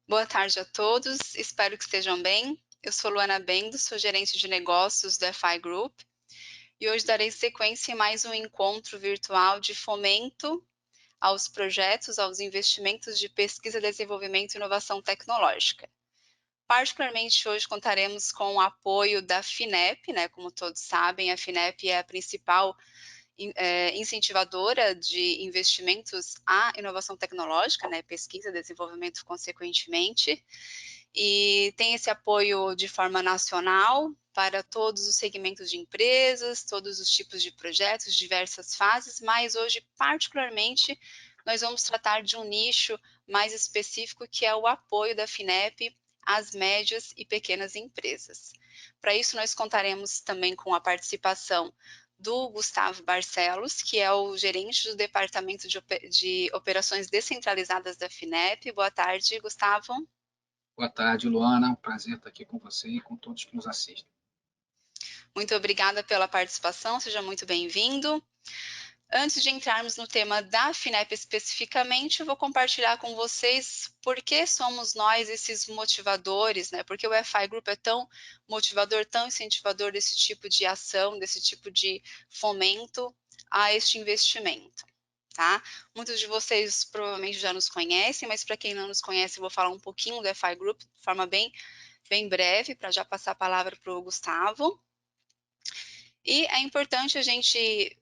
Boa tarde a todos, espero que estejam bem. Eu sou Luana Bendo, sou gerente de negócios do FI Group e hoje darei sequência em mais um encontro virtual de fomento aos projetos, aos investimentos de pesquisa, desenvolvimento e inovação tecnológica. Particularmente hoje contaremos com o apoio da FINEP, como todos sabem, a FINEP é a principal incentivadora de investimentos à inovação tecnológica, pesquisa, desenvolvimento consequentemente, e tem esse apoio de forma nacional para todos os segmentos de empresas, todos os tipos de projetos, diversas fases, mas hoje, particularmente, nós vamos tratar de um nicho mais específico, que é o apoio da FINEP às médias e pequenas empresas. Para isso, nós contaremos também com a participação do Gustavo Barcelos, que é o gerente do Departamento de Operações Descentralizadas da FINEP. Boa tarde, Gustavo. Boa tarde, Luana. Prazer estar aqui com você e com todos que nos assistem. Muito obrigada pela participação, seja muito bem-vindo. Antes de entrarmos no tema da FINEP especificamente, eu vou compartilhar com vocês por que somos nós esses motivadores, Porque o FI Group é tão motivador, tão incentivador desse tipo de ação, desse tipo de fomento a este investimento, tá? Muitos de vocês provavelmente já nos conhecem, mas para quem não nos conhece, eu vou falar um pouquinho do FI Group de forma bem breve, para já passar a palavra para o Gustavo. E é importante a gente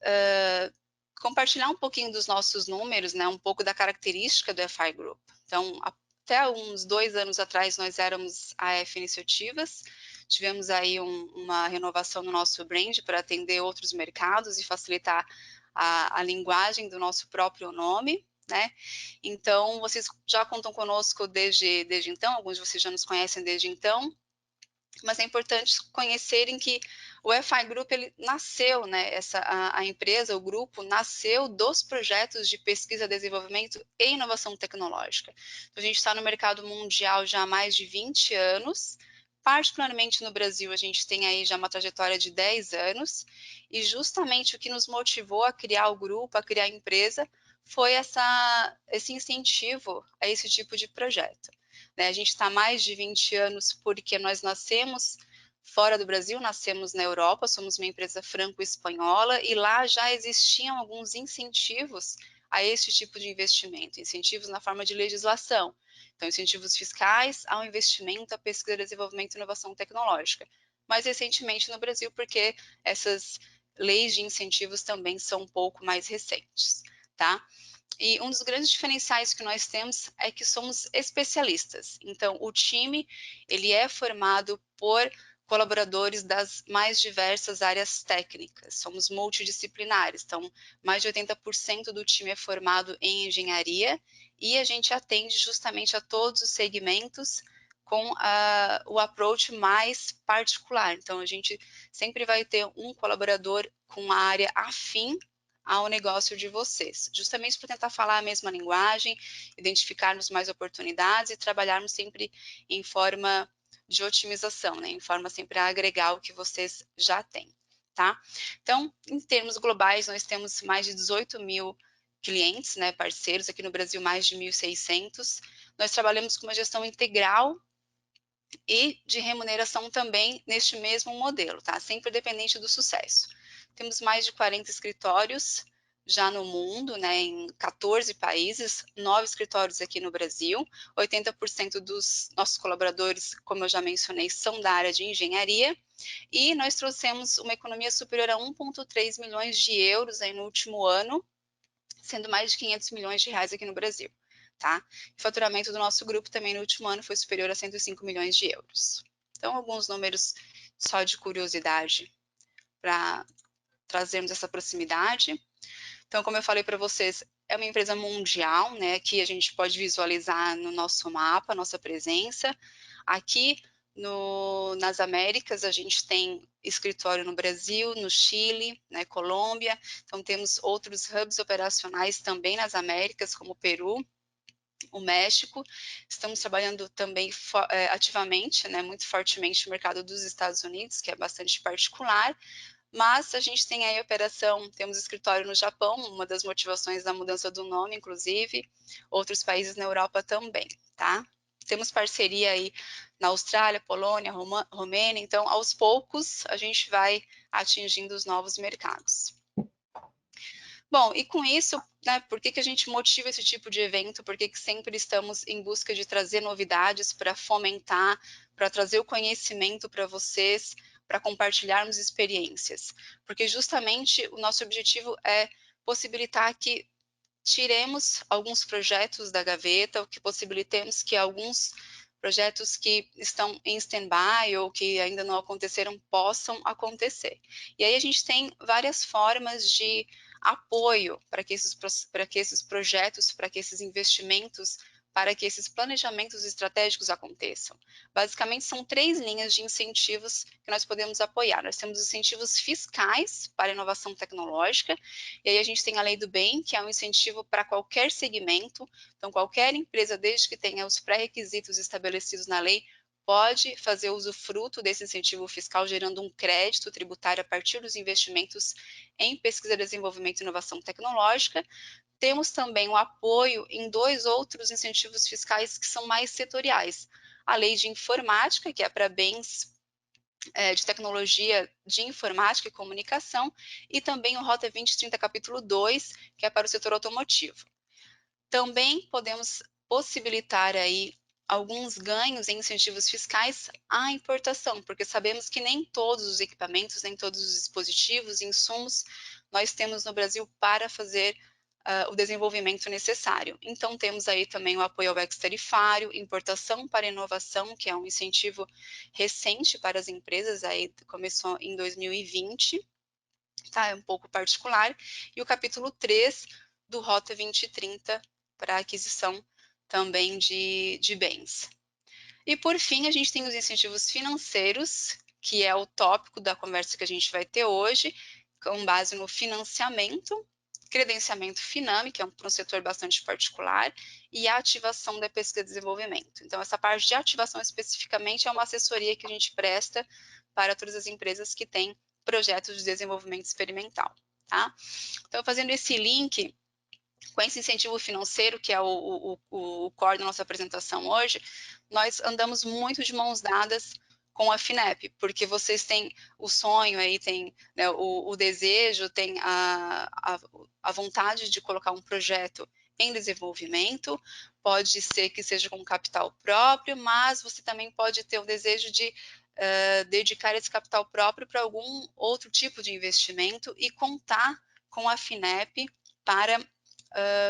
compartilhar um pouquinho dos nossos números, um pouco da característica do FI Group. Então, até uns 2 anos atrás, nós éramos a F Iniciativas, tivemos aí uma renovação no nosso brand para atender outros mercados e facilitar a linguagem do nosso próprio nome, Então, vocês já contam conosco desde então, alguns de vocês já nos conhecem desde então, mas é importante conhecerem que o FI Group ele nasceu, a empresa, o grupo, nasceu dos projetos de pesquisa, desenvolvimento e inovação tecnológica. Então, a gente está no mercado mundial já há mais de 20 anos, particularmente no Brasil, a gente tem aí já uma trajetória de 10 anos, e justamente o que nos motivou a criar o grupo, a criar a empresa, foi esse incentivo a esse tipo de projeto. A gente está há mais de 20 anos porque nós nascemos fora do Brasil, nascemos na Europa, somos uma empresa franco-espanhola e lá já existiam alguns incentivos a esse tipo de investimento, incentivos na forma de legislação. Então, incentivos fiscais ao investimento, à pesquisa, desenvolvimento e inovação tecnológica. Mais recentemente no Brasil, porque essas leis de incentivos também são um pouco mais recentes, tá? E um dos grandes diferenciais que nós temos é que somos especialistas. Então, o time ele é formado por colaboradores das mais diversas áreas técnicas. Somos multidisciplinares, então mais de 80% do time é formado em engenharia e a gente atende justamente a todos os segmentos com o approach mais particular. Então, a gente sempre vai ter um colaborador com uma área afim ao negócio de vocês, justamente para tentar falar a mesma linguagem, identificarmos mais oportunidades e trabalharmos sempre em forma de otimização, em forma sempre a agregar o que vocês já têm, tá? Então, em termos globais, nós temos mais de 18 mil clientes, parceiros, aqui no Brasil mais de 1.600. Nós trabalhamos com uma gestão integral e de remuneração também neste mesmo modelo, tá? Sempre dependente do sucesso. Temos mais de 40 escritórios já no mundo, em 14 países, 9 escritórios aqui no Brasil, 80% dos nossos colaboradores, como eu já mencionei, são da área de engenharia, e nós trouxemos uma economia superior a 1,3 milhões de euros aí no último ano, sendo mais de 500 milhões de reais aqui no Brasil, tá? O faturamento do nosso grupo também no último ano foi superior a 105 milhões de euros. Então, alguns números só de curiosidade para trazermos essa proximidade. Então, como eu falei para vocês, é uma empresa mundial, Aqui a gente pode visualizar no nosso mapa, nossa presença. Aqui nas Américas, a gente tem escritório no Brasil, no Chile, Colômbia. Então, temos outros hubs operacionais também nas Américas, como o Peru, o México. Estamos trabalhando também ativamente, muito fortemente no mercado dos Estados Unidos, que é bastante particular. Mas a gente tem aí operação, temos escritório no Japão, uma das motivações da mudança do nome, inclusive, outros países na Europa também, tá? temos parceria aí na Austrália, Polônia, Romênia, então aos poucos a gente vai atingindo os novos mercados. Bom, e com isso, né, por que a gente motiva esse tipo de evento? Por que sempre estamos em busca de trazer novidades para fomentar, para trazer o conhecimento para vocês, para compartilharmos experiências? Porque justamente o nosso objetivo é possibilitar que tiremos alguns projetos da gaveta, ou que possibilitemos que alguns projetos que estão em stand-by ou que ainda não aconteceram possam acontecer. E aí a gente tem várias formas de apoio para que esses projetos, para que esses investimentos, para que esses planejamentos estratégicos aconteçam. Basicamente, são 3 linhas de incentivos que nós podemos apoiar. Nós temos incentivos fiscais para inovação tecnológica, e aí a gente tem a Lei do Bem, que é um incentivo para qualquer segmento. Então, qualquer empresa, desde que tenha os pré-requisitos estabelecidos na lei, pode fazer usufruto desse incentivo fiscal, gerando um crédito tributário a partir dos investimentos em pesquisa, desenvolvimento e inovação tecnológica. Temos também o apoio em 2 outros incentivos fiscais que são mais setoriais. A Lei de Informática, que é para bens de tecnologia de informática e comunicação, e também o Rota 2030, capítulo 2, que é para o setor automotivo. Também podemos possibilitar aí alguns ganhos em incentivos fiscais à importação, porque sabemos que nem todos os equipamentos, nem todos os dispositivos, insumos, nós temos no Brasil para fazer o desenvolvimento necessário. Então, temos aí também o apoio ao ex-tarifário, importação para inovação, que é um incentivo recente para as empresas, aí começou em 2020, tá? É um pouco particular. E o capítulo 3 do Rota 2030 para aquisição também de bens. E, por fim, a gente tem os incentivos financeiros, que é o tópico da conversa que a gente vai ter hoje, com base no financiamento, credenciamento Finame, que é para um setor bastante particular, e a ativação da pesquisa e desenvolvimento. Então, essa parte de ativação especificamente é uma assessoria que a gente presta para todas as empresas que têm projetos de desenvolvimento experimental, tá? Então, fazendo esse link com esse incentivo financeiro, que é o core da nossa apresentação hoje, nós andamos muito de mãos dadas com a FINEP, porque vocês têm o sonho aí, tem, né, o desejo, tem a vontade de colocar um projeto em desenvolvimento, pode ser que seja com capital próprio, mas você também pode ter o desejo de dedicar esse capital próprio para algum outro tipo de investimento e contar com a FINEP para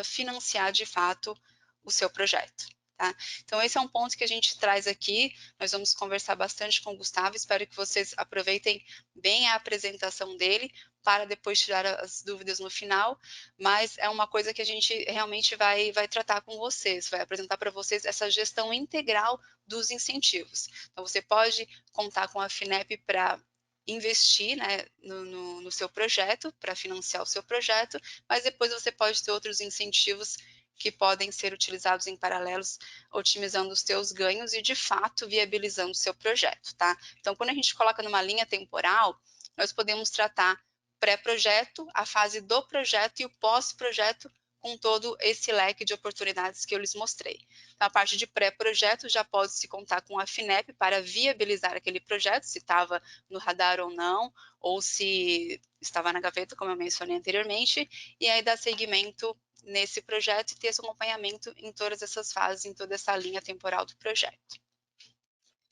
financiar de fato o seu projeto. Tá? Então, esse é um ponto que a gente traz aqui. Nós vamos conversar bastante com o Gustavo. Espero que vocês aproveitem bem a apresentação dele para depois tirar as dúvidas no final. Mas é uma coisa que a gente realmente vai tratar com vocês, vai apresentar para vocês essa gestão integral dos incentivos. Então, você pode contar com a FINEP para investir, né, no seu projeto, para financiar o seu projeto, mas depois você pode ter outros incentivos que podem ser utilizados em paralelos, otimizando os seus ganhos e, de fato, viabilizando o seu projeto, tá? Então, quando a gente coloca numa linha temporal, nós podemos tratar pré-projeto, a fase do projeto e o pós-projeto, com todo esse leque de oportunidades que eu lhes mostrei. Então, a parte de pré-projeto já pode se contar com a FINEP para viabilizar aquele projeto, se estava no radar ou não, ou se estava na gaveta, como eu mencionei anteriormente, e aí dar seguimento nesse projeto e ter esse acompanhamento em todas essas fases, em toda essa linha temporal do projeto.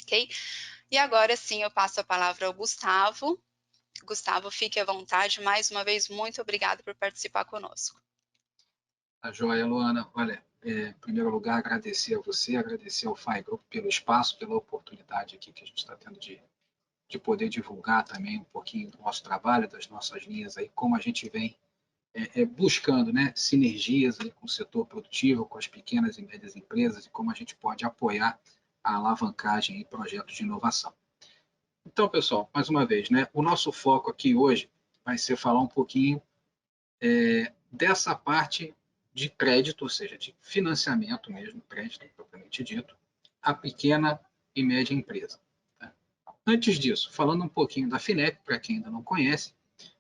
Ok? E agora sim eu passo a palavra ao Gustavo. Gustavo, fique à vontade. Mais uma vez, muito obrigada por participar conosco. Tá joia, Luana. Olha, em primeiro lugar, agradecer a você, agradecer ao FAI Group pelo espaço, pela oportunidade aqui que a gente está tendo de poder divulgar também um pouquinho do nosso trabalho, das nossas linhas aí, como a gente vem buscando, né, sinergias aí com o setor produtivo, com as pequenas e médias empresas e como a gente pode apoiar a alavancagem em projetos de inovação. Então, pessoal, mais uma vez, né, o nosso foco aqui hoje vai ser falar um pouquinho dessa parte de crédito, ou seja, de financiamento mesmo, crédito propriamente dito, a pequena e média empresa. Tá? Antes disso, falando um pouquinho da FINEP, para quem ainda não conhece,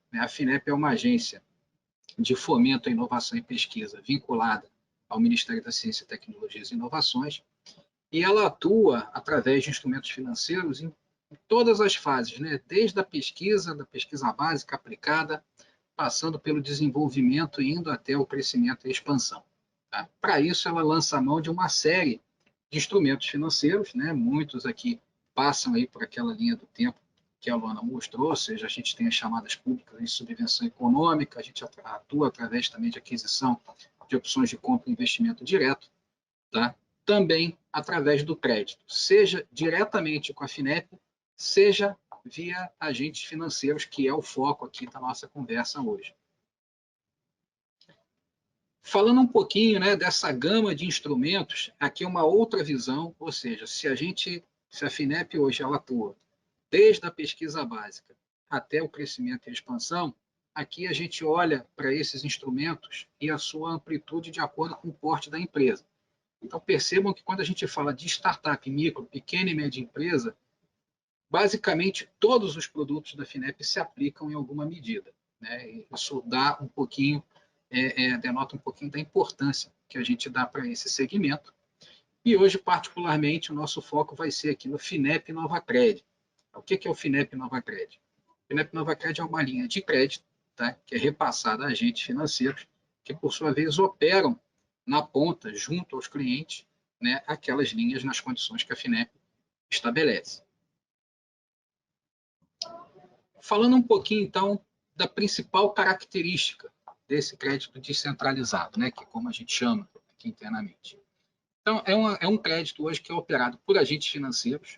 né, a FINEP é uma agência de fomento à inovação e pesquisa vinculada ao Ministério da Ciência, Tecnologias e Inovações, e ela atua através de instrumentos financeiros em todas as fases, né? Desde a pesquisa, da pesquisa básica aplicada, passando pelo desenvolvimento e indo até o crescimento e expansão. Tá? Para isso, ela lança a mão de uma série de instrumentos financeiros, né? Muitos aqui passam aí por aquela linha do tempo que a Luana mostrou, ou seja, a gente tem as chamadas públicas de subvenção econômica, a gente atua através também de aquisição de opções de compra e investimento direto, tá? Também através do crédito, seja diretamente com a FINEP, seja via agentes financeiros, que é o foco aqui da nossa conversa hoje. Falando um pouquinho, né, dessa gama de instrumentos, aqui é uma outra visão, ou seja, se a FINEP hoje ela atua desde a pesquisa básica até o crescimento e expansão, aqui a gente olha para esses instrumentos e a sua amplitude de acordo com o porte da empresa. Então percebam que quando a gente fala de startup, micro, pequena e média empresa, basicamente todos os produtos da FINEP se aplicam em alguma medida, né? Isso dá um pouquinho, denota um pouquinho da importância que a gente dá para esse segmento. E hoje, particularmente, o nosso foco vai ser aqui no FINEP NovaCred. O que é o FINEP NovaCred? O FINEP NovaCred é uma linha de crédito, tá? Que é repassada a agentes financeiros, que por sua vez operam na ponta, junto aos clientes, né, aquelas linhas nas condições que a FINEP estabelece. Falando um pouquinho, então, da principal característica desse crédito descentralizado, né, que é como a gente chama aqui internamente. Então, é um crédito hoje que é operado por agentes financeiros.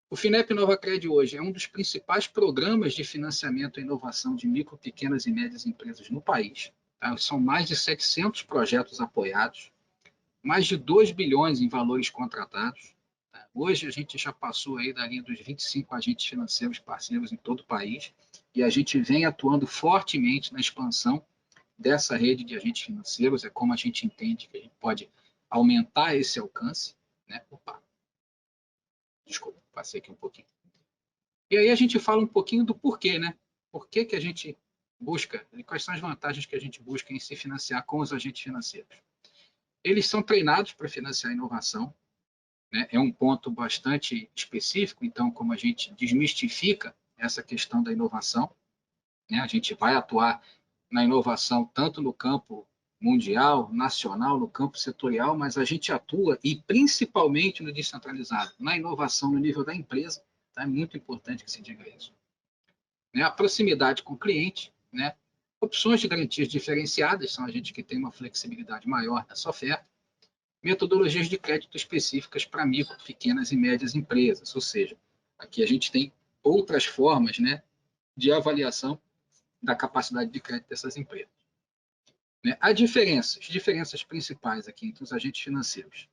O FINEP NovaCred hoje é um dos principais programas de financiamento e inovação de micro, pequenas e médias empresas no país. Tá? São mais de 700 projetos apoiados, mais de 2 bilhões em valores contratados. Tá? Hoje a gente já passou aí da linha dos 25 agentes financeiros parceiros em todo o país e a gente vem atuando fortemente na expansão dessa rede de agentes financeiros. É como a gente entende que a gente pode aumentar esse alcance. Né? Opa, desculpa, passei aqui um pouquinho. E aí a gente fala um pouquinho do porquê, né? Por que a gente busca, e quais são as vantagens que a gente busca em se financiar com os agentes financeiros. Eles são treinados para financiar a inovação, né? É um ponto bastante específico, então, como a gente desmistifica essa questão da inovação, né? A gente vai atuar na inovação tanto no campo mundial, nacional, no campo setorial, mas a gente atua, e principalmente no descentralizado, na inovação no nível da empresa. Tá? É muito importante que se diga isso. Né? A proximidade com o cliente, né? Opções de garantias diferenciadas, são a gente que tem uma flexibilidade maior nessa oferta, metodologias de crédito específicas para micro, pequenas e médias empresas, ou seja, aqui a gente tem outras formas, né, de avaliação da capacidade de crédito dessas empresas. Né? As diferenças principais aqui entre os agentes financeiros.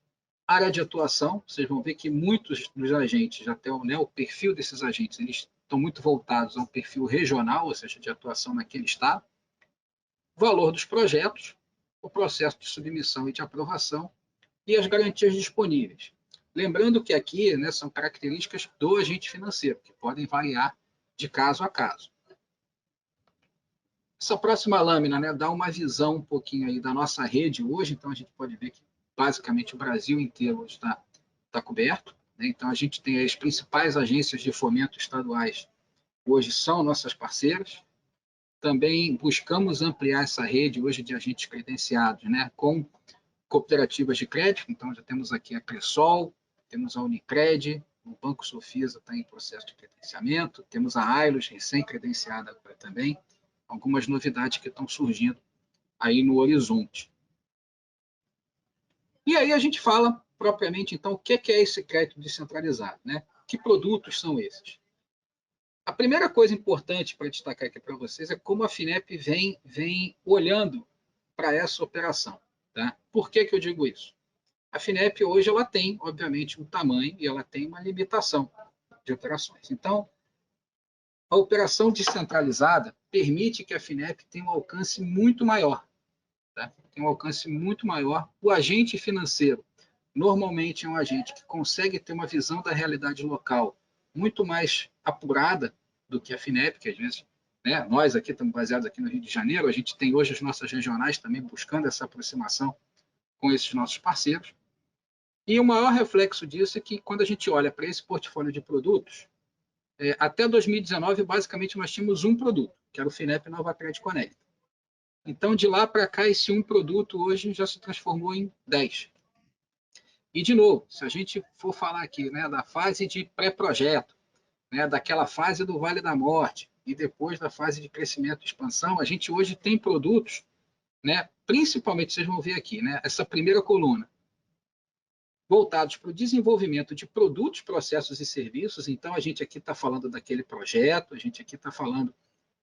Área de atuação, vocês vão ver que muitos dos agentes, até né, o perfil desses agentes, eles estão muito voltados a um perfil regional, ou seja, de atuação naquele estado. Valor dos projetos, o processo de submissão e de aprovação e as garantias disponíveis. Lembrando que aqui, né, são características do agente financeiro, que podem variar de caso a caso. Essa próxima lâmina, né, dá uma visão um pouquinho aí da nossa rede hoje, então a gente pode ver que basicamente o Brasil inteiro está coberto. Né? Então a gente tem as principais agências de fomento estaduais, hoje são nossas parceiras. Também buscamos ampliar essa rede hoje de agentes credenciados, né, com cooperativas de crédito. Então já temos aqui a Cressol, temos a Unicred, o Banco Sofisa está em processo de credenciamento, temos a Ailos recém-credenciada agora também, algumas novidades que estão surgindo aí no horizonte. E aí a gente fala propriamente, então, o que é esse crédito descentralizado, né? Que produtos são esses? A primeira coisa importante para destacar aqui para vocês é como a FINEP vem olhando para essa operação. Tá? Por que eu digo isso? A FINEP hoje ela tem, obviamente, um tamanho e ela tem uma limitação de operações. Então, a operação descentralizada permite que a FINEP tenha um alcance muito maior. Tá? Tem um alcance muito maior. O agente financeiro, normalmente, é um agente que consegue ter uma visão da realidade local muito mais apurada do que a FINEP, que às vezes, né, nós aqui estamos baseados aqui no Rio de Janeiro, a gente tem hoje as nossas regionais também buscando essa aproximação com esses nossos parceiros. E o maior reflexo disso é que, quando a gente olha para esse portfólio de produtos, até 2019, basicamente, nós tínhamos um produto, que era o FINEP NovaCred Connect. Então, de lá para cá, esse um produto hoje já se transformou em 10. E, de novo, se a gente for falar aqui, né, da fase de pré-projeto, né, daquela fase do Vale da Morte, e depois da fase de crescimento e expansão, a gente hoje tem produtos, né, principalmente, vocês vão ver aqui, né, essa primeira coluna, voltados para o desenvolvimento de produtos, processos e serviços. Então, a gente aqui está falando daquele projeto, a gente aqui está falando,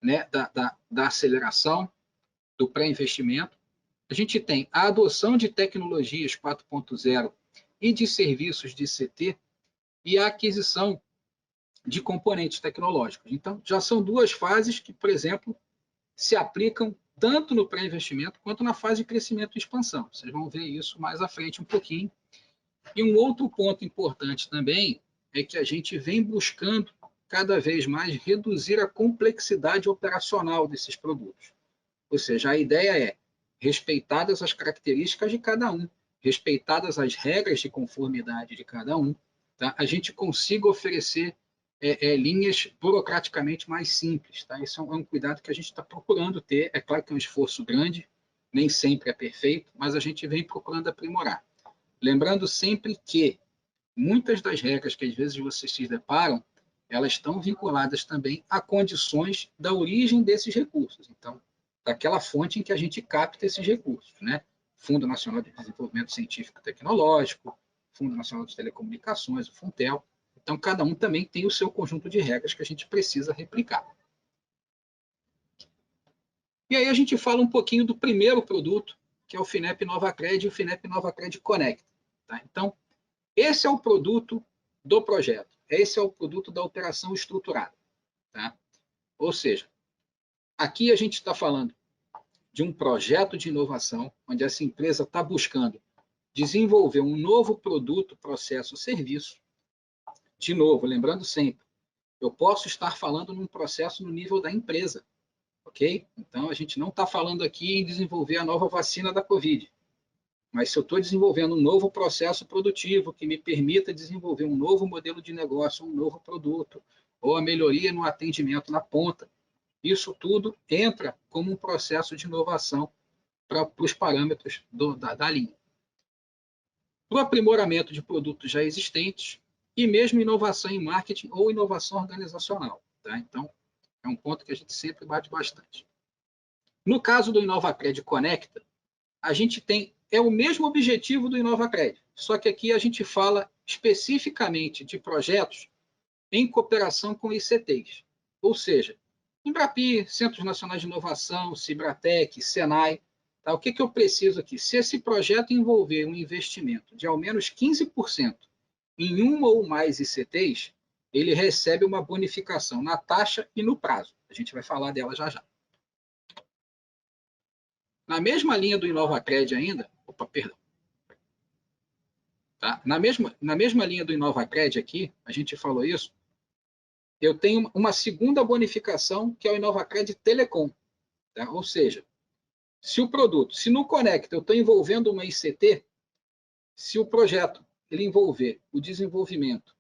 né, da aceleração, do pré-investimento. A gente tem a adoção de tecnologias 4.0 e de serviços de CT e a aquisição de componentes tecnológicos. Então, já são duas fases que, por exemplo, se aplicam tanto no pré-investimento quanto na fase de crescimento e expansão. Vocês vão ver isso mais à frente um pouquinho. E um outro ponto importante também é que a gente vem buscando cada vez mais reduzir a complexidade operacional desses produtos. Ou seja, a ideia é, respeitadas as características de cada um, respeitadas as regras de conformidade de cada um, tá? A gente consiga oferecer linhas burocraticamente mais simples. Tá? Isso é um cuidado que a gente está procurando ter. É claro que é um esforço grande, nem sempre é perfeito, mas a gente vem procurando aprimorar. Lembrando sempre que muitas das regras que às vezes vocês se deparam, elas estão vinculadas também a condições da origem desses recursos. Então, daquela fonte em que a gente capta esses recursos, né? Fundo Nacional de Desenvolvimento Científico e Tecnológico, Fundo Nacional de Telecomunicações, o Funtel. Então, cada um também tem o seu conjunto de regras que a gente precisa replicar. E aí a gente fala um pouquinho do primeiro produto, que é o FINEP NovaCred e o FINEP NovaCred Connect. Tá? Então, esse é o produto do projeto, esse é o produto da operação estruturada. Tá? Ou seja, aqui a gente está falando de um projeto de inovação, onde essa empresa está buscando desenvolver um novo produto, processo, serviço. De novo, lembrando sempre, eu posso estar falando num processo no nível da empresa, ok? Então, a gente não está falando aqui em desenvolver a nova vacina da Covid. Mas se eu estou desenvolvendo um novo processo produtivo que me permita desenvolver um novo modelo de negócio, um novo produto, ou a melhoria no atendimento na ponta, isso tudo entra como um processo de inovação para os parâmetros da linha. Para o aprimoramento de produtos já existentes e mesmo inovação em marketing ou inovação organizacional. Tá? Então, é um ponto que a gente sempre bate bastante. No caso do InovaCred Conecta, a gente tem o mesmo objetivo do InovaCred, só que aqui a gente fala especificamente de projetos em cooperação com ICTs, ou seja, Embrapi, Centros Nacionais de Inovação, Cibratec, Senai. Tá? O que eu preciso aqui? Se esse projeto envolver um investimento de ao menos 15% em uma ou mais ICTs, ele recebe uma bonificação na taxa e no prazo. A gente vai falar dela já já. Na mesma linha do InovaCred ainda, tá? Na mesma linha do InovaCred aqui, a gente falou isso, eu tenho uma segunda bonificação, que é o InovaCred Telecom. Tá? Ou seja, se no Conecta eu estou envolvendo uma ICT, se o projeto ele envolver o desenvolvimento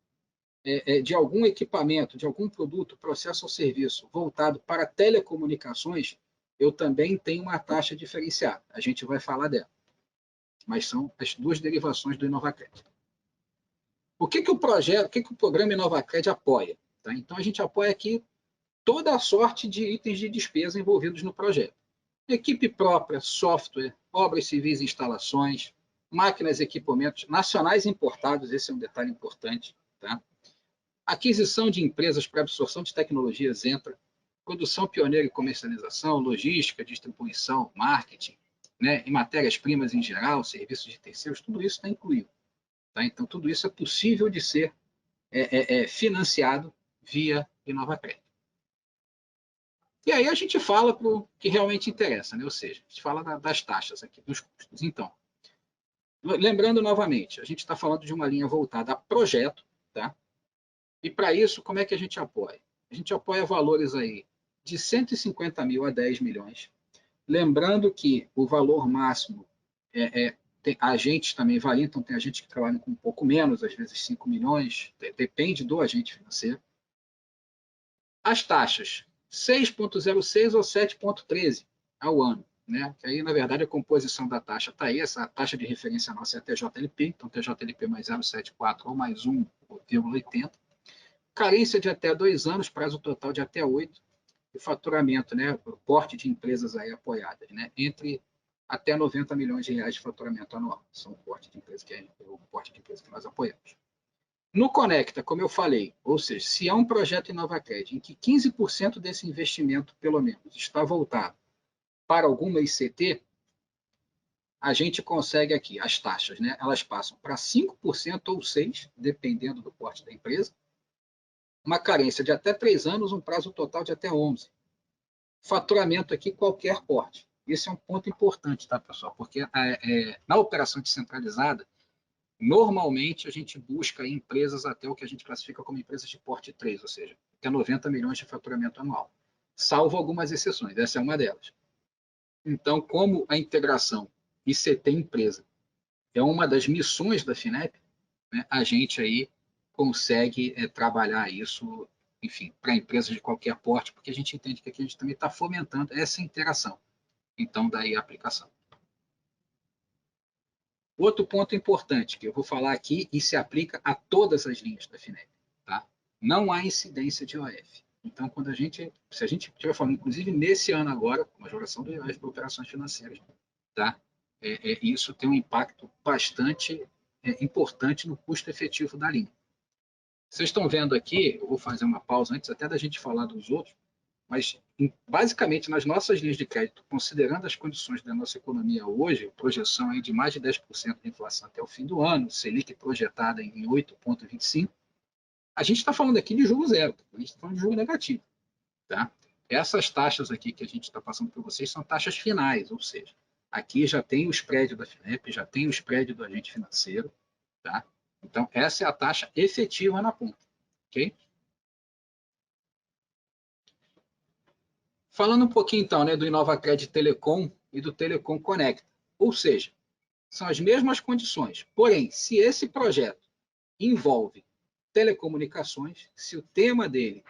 de algum equipamento, de algum produto, processo ou serviço voltado para telecomunicações, eu também tenho uma taxa diferenciada. A gente vai falar dela. Mas são as duas derivações do InovaCred. O que o programa InovaCred apoia? Tá? Então, a gente apoia aqui toda a sorte de itens de despesa envolvidos no projeto. Equipe própria, software, obras civis e instalações, máquinas e equipamentos nacionais importados, esse é um detalhe importante. Tá? Aquisição de empresas para absorção de tecnologias entra, produção pioneira e comercialização, logística, distribuição, marketing, né, e matérias-primas em geral, serviços de terceiros, tudo isso está incluído. Tá? Então, tudo isso é possível de ser financiado via InovaCred. E aí a gente fala para o que realmente interessa, né? Ou seja, a gente fala das taxas aqui, dos custos. Então, lembrando novamente, a gente está falando de uma linha voltada a projeto, tá? E para isso, como é que a gente apoia? A gente apoia valores aí de 150 mil a 10 milhões. Lembrando que o valor máximo tem agentes também variam, então tem agentes que trabalham com um pouco menos, às vezes 5 milhões, depende do agente financeiro. As taxas, 6,06 ou 7,13 ao ano. Né? Que aí, na verdade, a composição da taxa está aí, essa taxa de referência nossa é a TJLP, então TJLP mais 0,74 ou mais 1,80. Carência de até 2 anos, prazo total de até 8, e faturamento, né, o porte de empresas aí apoiadas, né, entre até 90 milhões de reais de faturamento anual. São o porte de empresa que nós apoiamos. No Conecta, como eu falei, ou seja, se há um projeto em NovaCred em que 15% desse investimento, pelo menos, está voltado para alguma ICT, a gente consegue aqui, as taxas, né, elas passam para 5% ou 6%, dependendo do porte da empresa, uma carência de até 3 anos, um prazo total de até 11. Faturamento aqui, qualquer porte. Esse é um ponto importante, tá, pessoal? Porque na operação descentralizada, normalmente a gente busca empresas até o que a gente classifica como empresas de porte 3, ou seja, até 90 milhões de faturamento anual. Salvo algumas exceções, essa é uma delas. Então, como a integração ICT-empresa é uma das missões da FINEP, né, a gente aí consegue trabalhar isso, enfim, para empresas de qualquer porte, porque a gente entende que aqui a gente também está fomentando essa interação. Então, daí a aplicação. Outro ponto importante que eu vou falar aqui e se aplica a todas as linhas da FINEP, tá? Não há incidência de IOF. Então, se a gente estiver falando, inclusive nesse ano agora, com a majoração do IOF para operações financeiras, tá? Isso tem um impacto bastante importante no custo efetivo da linha. Vocês estão vendo aqui, eu vou fazer uma pausa antes até da gente falar dos outros, mas basicamente nas nossas linhas de crédito, considerando as condições da nossa economia hoje, projeção aí de mais de 10% de inflação até o fim do ano, Selic projetada em 8,25%, a gente está falando aqui de juros zero, a gente está falando de juro negativo. Tá? Essas taxas aqui que a gente está passando para vocês são taxas finais, ou seja, aqui já tem o spread da FINEP, já tem o spread do agente financeiro, tá? Então, essa é a taxa efetiva na ponta, ok? Falando um pouquinho, então, né, do InovaCred Telecom e do Telecom Conecta, ou seja, são as mesmas condições, porém, se esse projeto envolve telecomunicações, se o tema dele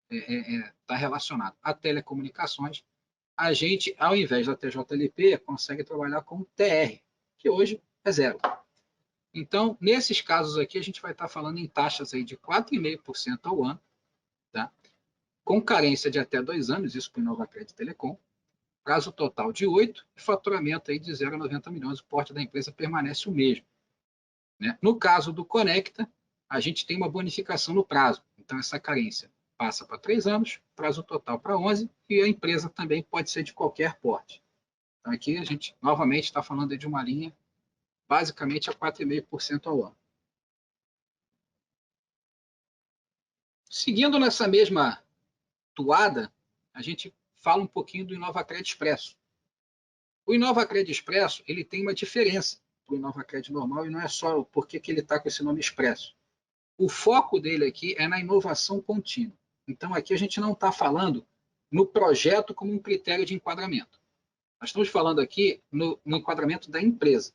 está relacionado a telecomunicações, a gente, ao invés da TJLP, consegue trabalhar com TR, que hoje é zero. Então, nesses casos aqui, a gente vai estar falando em taxas aí de 4,5% ao ano, tá? Com carência de até 2 anos, isso para o InovaCred Telecom, prazo total de 8 e faturamento aí de 0 a 90 milhões, o porte da empresa permanece o mesmo. Né? No caso do Conecta, a gente tem uma bonificação no prazo, então essa carência passa para 3 anos, prazo total para 11, e a empresa também pode ser de qualquer porte. Então aqui a gente novamente está falando de uma linha basicamente a 4,5% ao ano. Seguindo nessa mesma toada, a gente fala um pouquinho do InovaCred Expresso. O InovaCred Expresso ele tem uma diferença do InovaCred normal e não é só porque que ele está com esse nome Expresso. O foco dele aqui é na inovação contínua. Então aqui a gente não está falando no projeto como um critério de enquadramento. Nós estamos falando aqui no enquadramento da empresa.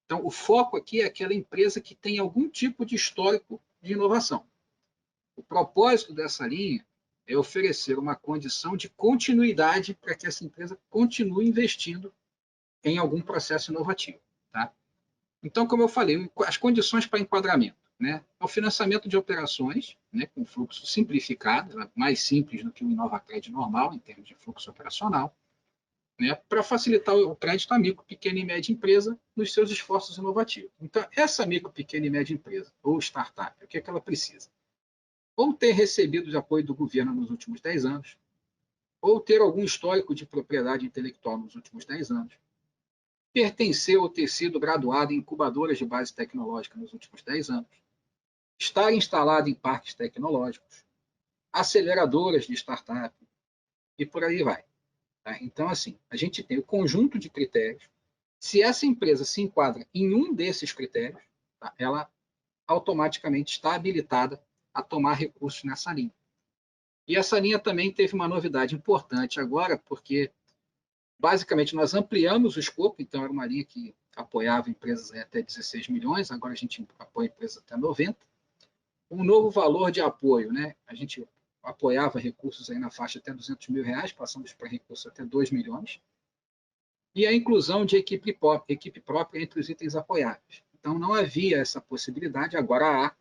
Então, o foco aqui é aquela empresa que tem algum tipo de histórico de inovação. O propósito dessa linha é oferecer uma condição de continuidade para que essa empresa continue investindo em algum processo inovativo. Tá? Então, como eu falei, as condições para enquadramento. Né? O financiamento de operações, né, com fluxo simplificado, mais simples do que o InovaCred normal, em termos de fluxo operacional, né, para facilitar o crédito à micro, pequena e média empresa nos seus esforços inovativos. Então, essa micro, pequena e média empresa, ou startup, o que é que ela precisa? Ou ter recebido de apoio do governo nos últimos 10 anos, ou ter algum histórico de propriedade intelectual nos últimos 10 anos, pertencer ou ter sido graduado em incubadoras de base tecnológica nos últimos 10 anos, estar instalado em parques tecnológicos, aceleradoras de startup, e por aí vai. Tá? Então, assim, a gente tem o conjunto de critérios. Se essa empresa se enquadra em um desses critérios, tá? Ela automaticamente está habilitada a tomar recursos nessa linha. E essa linha também teve uma novidade importante agora, porque basicamente nós ampliamos o escopo, então era uma linha que apoiava empresas até 16 milhões, agora a gente apoia empresas até 90. Um novo valor de apoio, né? A gente apoiava recursos aí na faixa até 200 mil reais, passamos para recursos até 2 milhões. E a inclusão de equipe própria entre os itens apoiados. Então, não havia essa possibilidade, agora há.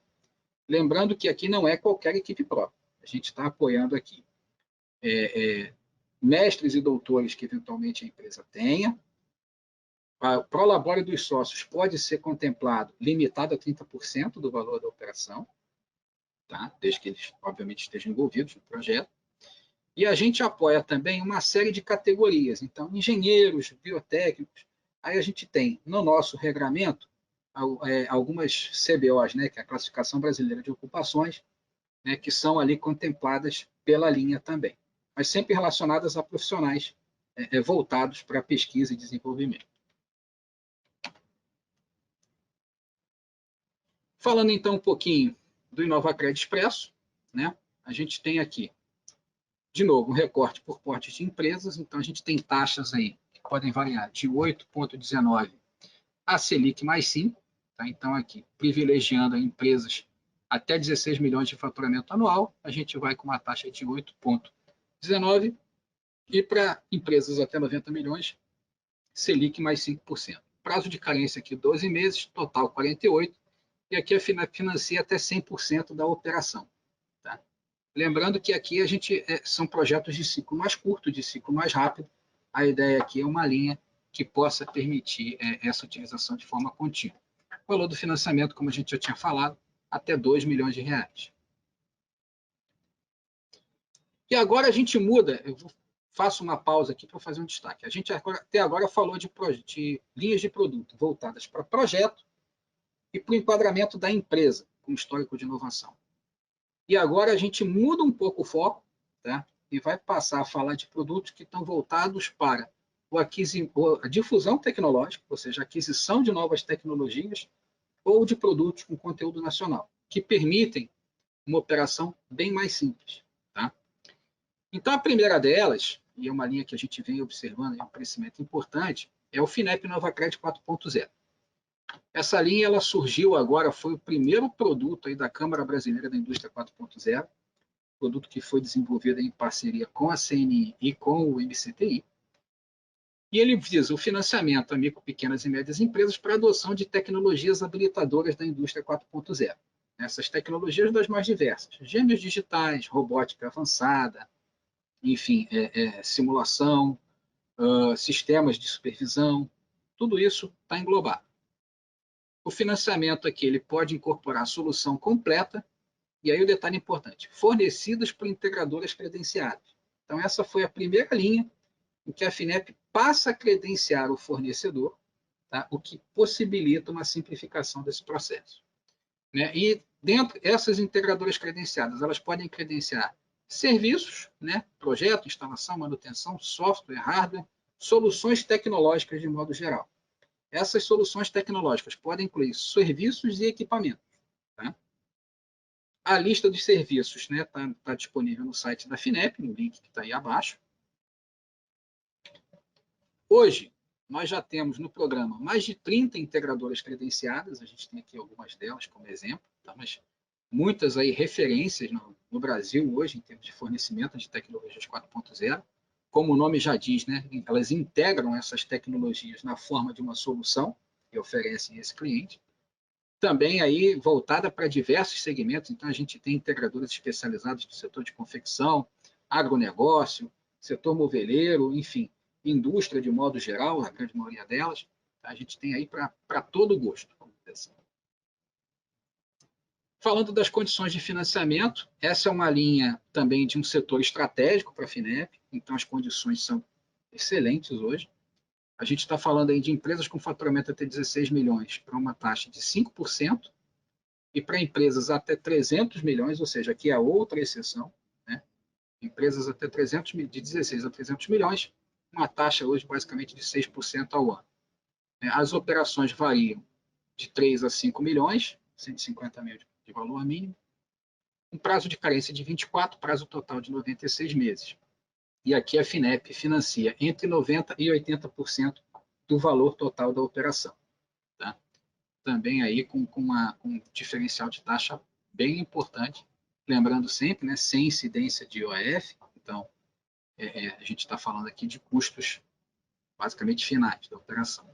Lembrando que aqui não é qualquer equipe própria. A gente está apoiando aqui mestres e doutores que eventualmente a empresa tenha. O prolabore dos sócios pode ser contemplado, limitado a 30% do valor da operação, tá? Desde que eles, obviamente, estejam envolvidos no projeto. E a gente apoia também uma série de categorias. Então, engenheiros, biotécnicos. Aí a gente tem, no nosso regramento, algumas CBOs, né, que é a Classificação Brasileira de Ocupações, né, que são ali contempladas pela linha também, mas sempre relacionadas a profissionais voltados para pesquisa e desenvolvimento. Falando então um pouquinho do InovaCred Expresso, né, a gente tem aqui, de novo, um recorte por porte de empresas. Então, a gente tem taxas aí que podem variar de 8,19 a Selic mais 5. Tá? Então, aqui, privilegiando empresas até 16 milhões de faturamento anual, a gente vai com uma taxa de 8,19. E para empresas até 90 milhões, Selic mais 5%. Prazo de carência aqui 12 meses, total 48. E aqui a FINEP financia até 100% da operação. Tá? Lembrando que aqui a gente são projetos de ciclo mais curto, de ciclo mais rápido. A ideia aqui é uma linha que possa permitir essa utilização de forma contínua. O valor do financiamento, como a gente já tinha falado, até 2 milhões de reais. E agora a gente muda, faço uma pausa aqui para fazer um destaque. A gente até agora falou de linhas de produto voltadas para projeto e para o enquadramento da empresa, com histórico de inovação. E agora a gente muda um pouco o foco, tá? E vai passar a falar de produtos que estão voltados para a difusão tecnológica, ou seja, a aquisição de novas tecnologias, ou de produtos com conteúdo nacional, que permitem uma operação bem mais simples. Tá? Então, a primeira delas, e é uma linha que a gente vem observando, é um crescimento importante, é o FINEP InovaCred 4.0. Essa linha ela surgiu agora, foi o primeiro produto aí da Câmara Brasileira da Indústria 4.0, produto que foi desenvolvido em parceria com a CNI e com o MCTI. E ele visa o financiamento a micro, pequenas e médias empresas para a adoção de tecnologias habilitadoras da indústria 4.0. Essas tecnologias das mais diversas, gêmeos digitais, robótica avançada, enfim, simulação, sistemas de supervisão, tudo isso está englobado. O financiamento aqui ele pode incorporar a solução completa, e aí o detalhe importante, fornecidas por integradoras credenciadas. Então, essa foi a primeira linha em que a FINEP passa a credenciar o fornecedor, tá? O que possibilita uma simplificação desse processo. Né? E dentro essas integradoras credenciadas, elas podem credenciar serviços, né? Projeto, instalação, manutenção, software, hardware, soluções tecnológicas de modo geral. Essas soluções tecnológicas podem incluir serviços e equipamentos. Tá? A lista dos serviços tá disponível no site da FINEP, no link que está aí abaixo. Hoje, nós já temos no programa mais de 30 integradoras credenciadas, a gente tem aqui algumas delas como exemplo, tá? Mas muitas aí referências no Brasil hoje em termos de fornecimento de tecnologias 4.0. Como o nome já diz, né? Elas integram essas tecnologias na forma de uma solução que oferecem a esse cliente. Também aí voltada para diversos segmentos, então a gente tem integradoras especializadas no setor de confecção, agronegócio, setor moveleiro, enfim, indústria de modo geral, a grande maioria delas, a gente tem aí para todo gosto. Falando das condições de financiamento, essa é uma linha também de um setor estratégico para a FINEP, então as condições são excelentes hoje. A gente está falando aí de empresas com faturamento até 16 milhões para uma taxa de 5%, e para empresas até 300 milhões, ou seja, aqui é outra exceção, né? Empresas até 300, de 16 a 300 milhões, uma taxa hoje basicamente de 6% ao ano. As operações variam de 3 a 5 milhões, 150 mil de valor mínimo, um prazo de carência de 24, prazo total de 96 meses. E aqui a FINEP financia entre 90% e 80% do valor total da operação. também aí com um diferencial de taxa bem importante, lembrando sempre, né, sem incidência de IOF, então a gente está falando aqui de custos basicamente finais da operação.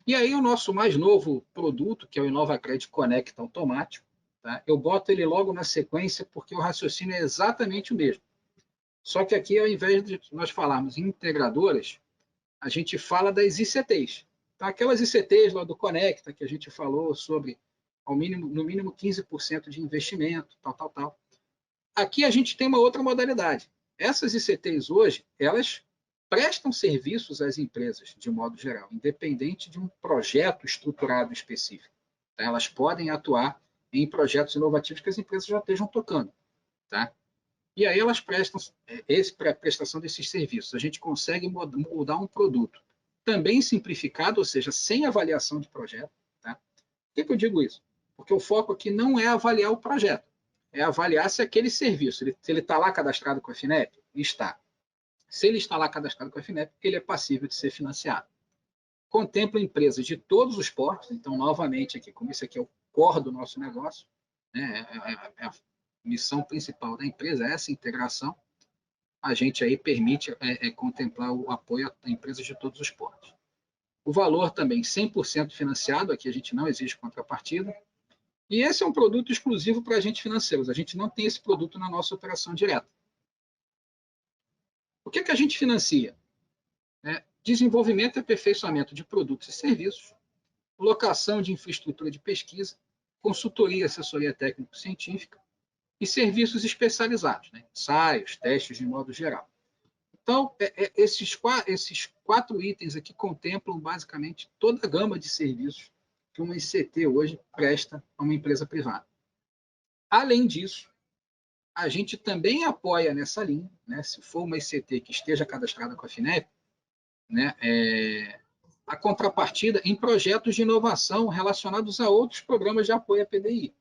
E aí o nosso mais novo produto, que é o InovaCred Connect automático, tá? Eu boto ele logo na sequência porque o raciocínio é exatamente o mesmo. Só que aqui, ao invés de nós falarmos em integradoras, a gente fala das ICTs. Tá? Aquelas ICTs lá do Conecta, que a gente falou sobre ao mínimo, no mínimo 15% de investimento, tal. Aqui a gente tem uma outra modalidade. Essas ICTs hoje, elas prestam serviços às empresas, de modo geral, independente de um projeto estruturado específico. Tá? Elas podem atuar em projetos inovativos que as empresas já estejam tocando. Tá? E aí elas prestam para a prestação desses serviços. A gente consegue mudar um produto também simplificado, ou seja, sem avaliação de projeto. Tá? Por que eu digo isso? Porque o foco aqui não é avaliar o projeto, é avaliar se aquele serviço, se ele está lá cadastrado com a FINEP, está. Se ele está lá cadastrado com a FINEP, ele é passível de ser financiado. Contempla empresas de todos os portos, então, novamente, aqui, como isso aqui é o core do nosso negócio, né, é a missão principal da empresa, essa integração, a gente aí permite contemplar o apoio a empresas de todos os portos. O valor também 100% financiado, aqui a gente não exige contrapartida, e esse é um produto exclusivo para agentes financeiros, a gente não tem esse produto na nossa operação direta. O que a gente financia? Desenvolvimento e aperfeiçoamento de produtos e serviços, locação de infraestrutura de pesquisa, consultoria e assessoria técnico-científica e serviços especializados, né? Ensaios, testes de modo geral. Então, esses 4 itens aqui contemplam basicamente toda a gama de serviços que uma ICT hoje presta a uma empresa privada. Além disso, a gente também apoia nessa linha, né? Se for uma ICT que esteja cadastrada com a FINEP, né? A contrapartida em projetos de inovação relacionados a outros programas de apoio à PDI.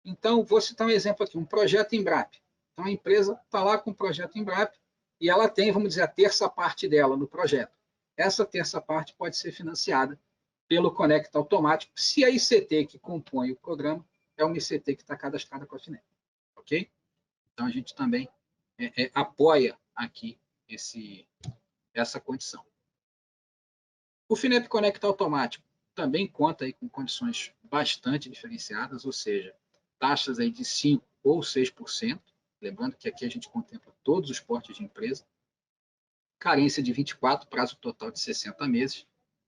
Então, vou citar um exemplo aqui, um projeto Embrap. Então, a empresa está lá com o projeto Embrap e ela tem, vamos dizer, a terça parte dela no projeto. Essa terça parte pode ser financiada pelo Conecta Automático, se a ICT que compõe o programa é uma ICT que está cadastrada com a FINEP. Ok? Então, a gente também apoia aqui essa condição. O FINEP Conecta Automático também conta aí com condições bastante diferenciadas, ou seja, taxas aí de 5% ou 6%, lembrando que aqui a gente contempla todos os portes de empresa, carência de 24, prazo total de 60 meses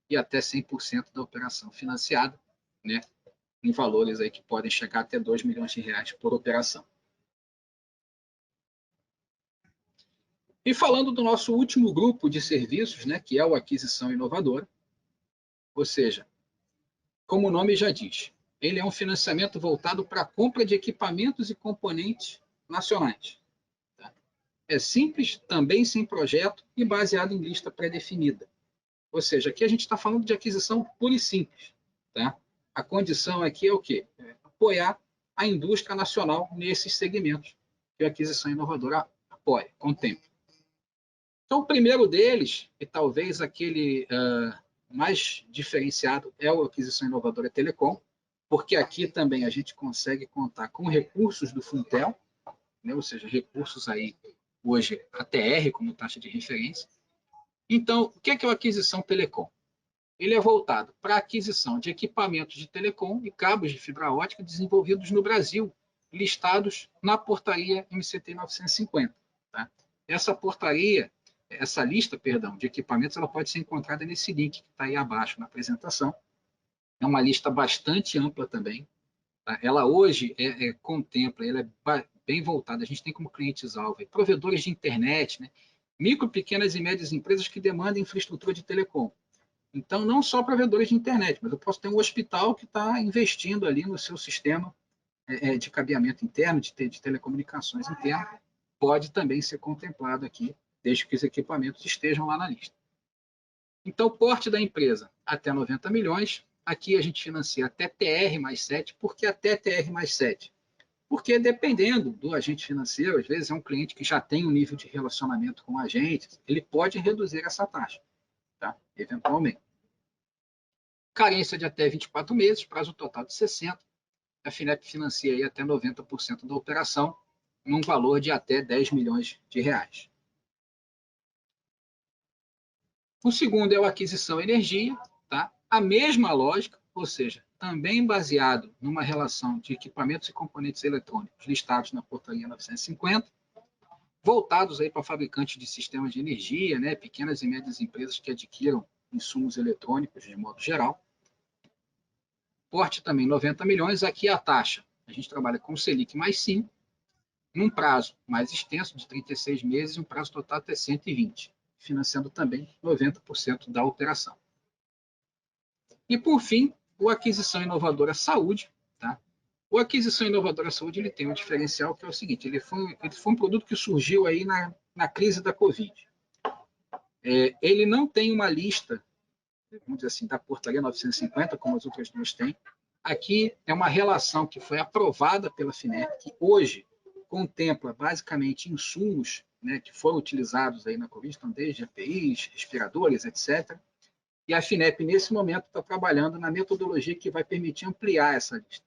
e até 100% da operação financiada, né, em valores aí que podem chegar até R$2 milhões por operação. E falando do nosso último grupo de serviços, né, que é o Aquisição Inovadora, ou seja, como o nome já diz, ele é um financiamento voltado para a compra de equipamentos e componentes nacionais. Tá? É simples, também sem projeto e baseado em lista pré-definida. Ou seja, aqui a gente está falando de aquisição pura e simples. Tá? A condição aqui é o quê? Apoiar a indústria nacional nesses segmentos que a aquisição inovadora apoia, contempla. Então, o primeiro deles, e talvez aquele mais diferenciado, é a aquisição inovadora Telecom, porque aqui também a gente consegue contar com recursos do Funtel, né, ou seja, recursos aí hoje ATR como taxa de referência. Então, o que é a aquisição Telecom? Ele é voltado para a aquisição de equipamentos de telecom e cabos de fibra ótica desenvolvidos no Brasil, listados na portaria MCT 950. Tá? Essa lista, de equipamentos, ela pode ser encontrada nesse link que está aí abaixo na apresentação. É uma lista bastante ampla também. Tá? Ela hoje contempla, ela é bem voltada, a gente tem como clientes-alvo provedores de internet, né? Micro, pequenas e médias empresas que demandam infraestrutura de telecom. Então, não só provedores de internet, mas eu posso ter um hospital que está investindo ali no seu sistema de cabeamento interno, de telecomunicações interno, pode também ser contemplado aqui, desde que os equipamentos estejam lá na lista. Então, o porte da empresa até 90 milhões, aqui a gente financia até TR mais 7, por que até TR mais 7? Porque dependendo do agente financeiro, às vezes é um cliente que já tem um nível de relacionamento com o agente, ele pode reduzir essa taxa, tá? Eventualmente. carência de até 24 meses, prazo total de 60. A FINEP financia aí até 90% da operação, num valor de até 10 milhões de reais. O segundo é o aquisição energia, tá? A mesma lógica, ou seja, também baseado numa relação de equipamentos e componentes eletrônicos listados na portaria 950, voltados aí para fabricantes de sistemas de energia, né? Pequenas e médias empresas que adquiram insumos eletrônicos de modo geral. Porte também 90 milhões, aqui a taxa. A gente trabalha com Selic mais 5, num prazo mais extenso, de 36 meses, e um prazo total até 120, financiando também 90% da operação. E, por fim, o Aquisição Inovadora Saúde. Tá? O Aquisição Inovadora Saúde ele tem um diferencial que é o seguinte, ele foi um produto que surgiu aí na crise da Covid. Ele não tem uma lista, vamos dizer assim, da portaria 950, como as outras duas têm. Aqui é uma relação que foi aprovada pela FINEP, que hoje contempla basicamente insumos, né, que foram utilizados aí na Covid, então desde EPIs, respiradores, etc. E a FINEP, nesse momento, está trabalhando na metodologia que vai permitir ampliar essa lista.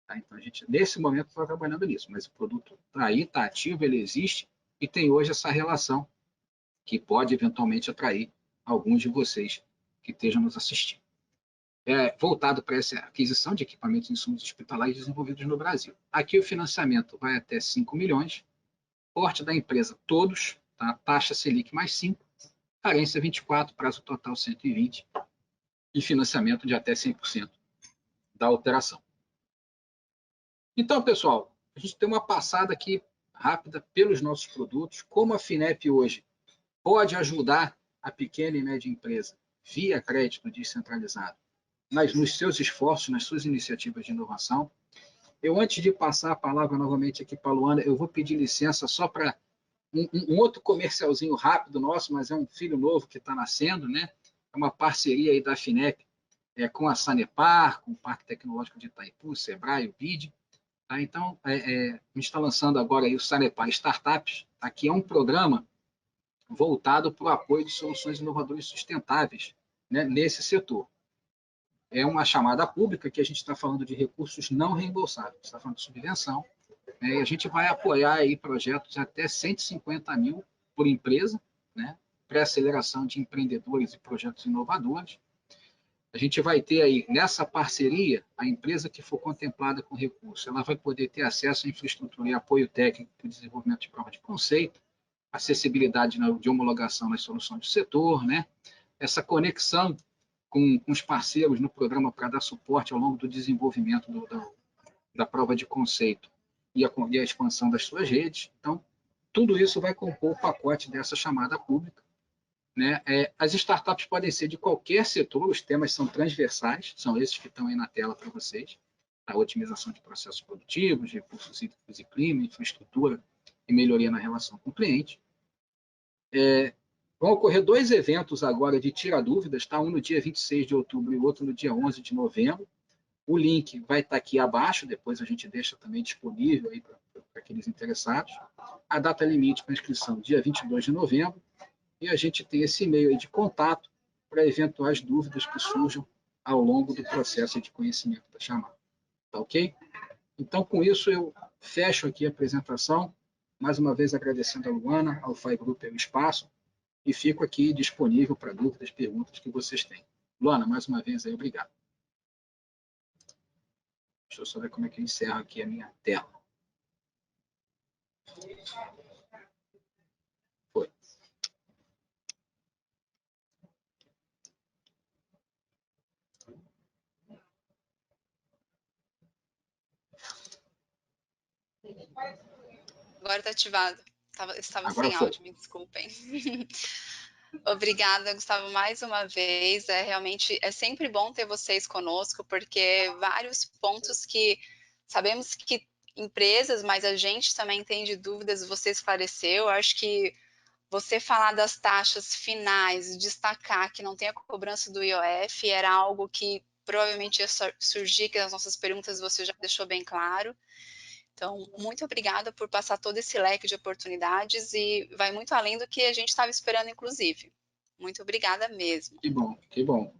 Tá? Então, a gente, nesse momento, está trabalhando nisso, mas o produto está aí, está ativo, ele existe, e tem hoje essa relação que pode, eventualmente, atrair alguns de vocês que estejam nos assistindo. Voltado para essa aquisição de equipamentos e insumos hospitalares desenvolvidos no Brasil. Aqui o financiamento vai até 5 milhões, porte da empresa todos, tá? Taxa Selic mais 5, carência 24, prazo total 120 e financiamento de até 100% da operação. Então, pessoal, a gente tem uma passada aqui rápida pelos nossos produtos, como a FINEP hoje pode ajudar a pequena e média empresa via crédito descentralizado nos seus esforços, nas suas iniciativas de inovação. Eu, antes de passar a palavra novamente aqui para a Luana, eu vou pedir licença só para um outro comercialzinho rápido nosso, mas é um filho novo que está nascendo, né? É uma parceria aí da FINEP com a Sanepar, com o Parque Tecnológico de Itaipu, o Sebrae, o BID. Tá? Então, a gente está lançando agora aí o Sanepar Startups, tá? Que é um programa voltado para o apoio de soluções inovadoras sustentáveis, né, nesse setor. É uma chamada pública que a gente está falando de recursos não reembolsáveis, está falando de subvenção, né, e a gente vai apoiar aí projetos de até 150 mil por empresa, né, para aceleração de empreendedores e projetos inovadores. A gente vai ter aí, nessa parceria, a empresa que for contemplada com recurso, ela vai poder ter acesso à infraestrutura e apoio técnico para o desenvolvimento de prova de conceito, acessibilidade de homologação nas soluções do setor, né, essa conexão com os parceiros no programa para dar suporte ao longo do desenvolvimento da prova de conceito e a expansão das suas redes. Então, tudo isso vai compor o pacote dessa chamada pública. Né? As startups podem ser de qualquer setor, os temas são transversais, são esses que estão aí na tela para vocês. A otimização de processos produtivos, recursos hídricos e clima, infraestrutura e melhoria na relação com o cliente. Vão ocorrer 2 eventos agora de Tira Dúvidas, tá? Um no dia 26 de outubro e o outro no dia 11 de novembro. O link vai estar aqui abaixo, depois a gente deixa também disponível aí para aqueles interessados. A data limite para inscrição, dia 22 de novembro. E a gente tem esse e-mail aí de contato para eventuais dúvidas que surjam ao longo do processo de conhecimento da chamada. Tá ok? Então, com isso, eu fecho aqui a apresentação. Mais uma vez agradecendo a Luana, ao FAI Group pelo espaço, e fico aqui disponível para dúvidas, perguntas que vocês têm. Luana, mais uma vez, aí, obrigado. Deixa eu só ver como é que eu encerro aqui a minha tela. Foi. Agora está ativado. Estava Agora sem foi. áudio, me desculpem. Obrigada, Gustavo, mais uma vez. Realmente é sempre bom ter vocês conosco, porque vários pontos que sabemos que empresas, mas a gente também tem de dúvidas, você esclareceu. Eu acho que você falar das taxas finais, destacar que não tem a cobrança do IOF, era algo que provavelmente ia surgir, que nas nossas perguntas você já deixou bem claro. Então, muito obrigada por passar todo esse leque de oportunidades e vai muito além do que a gente estava esperando, inclusive. Muito obrigada mesmo. Que bom, que bom.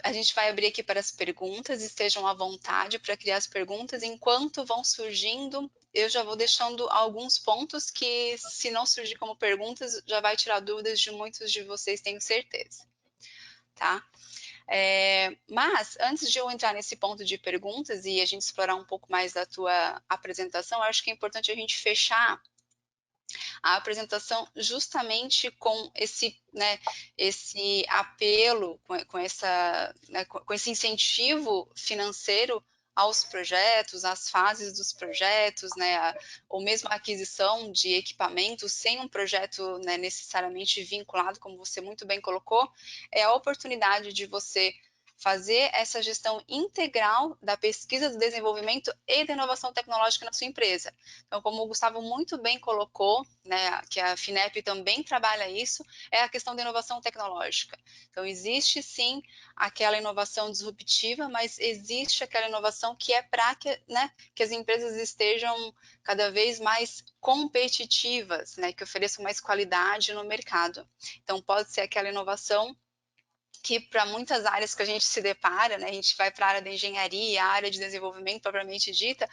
A gente vai abrir aqui para as perguntas, estejam à vontade para criar as perguntas. Enquanto vão surgindo, eu já vou deixando alguns pontos que, se não surgir como perguntas, já vai tirar dúvidas de muitos de vocês, tenho certeza, tá? Mas, antes de eu entrar nesse ponto de perguntas e a gente explorar um pouco mais da tua apresentação, acho que é importante a gente fechar a apresentação justamente com esse, né, esse apelo, com esse incentivo financeiro aos projetos, às fases dos projetos, né, ou mesmo a aquisição de equipamentos sem um projeto, né, necessariamente vinculado, como você muito bem colocou, é a oportunidade de você fazer essa gestão integral da pesquisa, do desenvolvimento e da inovação tecnológica na sua empresa. Então, como o Gustavo muito bem colocou, né, que a FINEP também trabalha isso, é a questão da inovação tecnológica. Então, existe sim aquela inovação disruptiva, mas existe aquela inovação que é para que, né, que as empresas estejam cada vez mais competitivas, né, que ofereçam mais qualidade no mercado. Então, pode ser aquela inovação que para muitas áreas que a gente se depara, né, a gente vai para a área da engenharia, a área de desenvolvimento propriamente dita,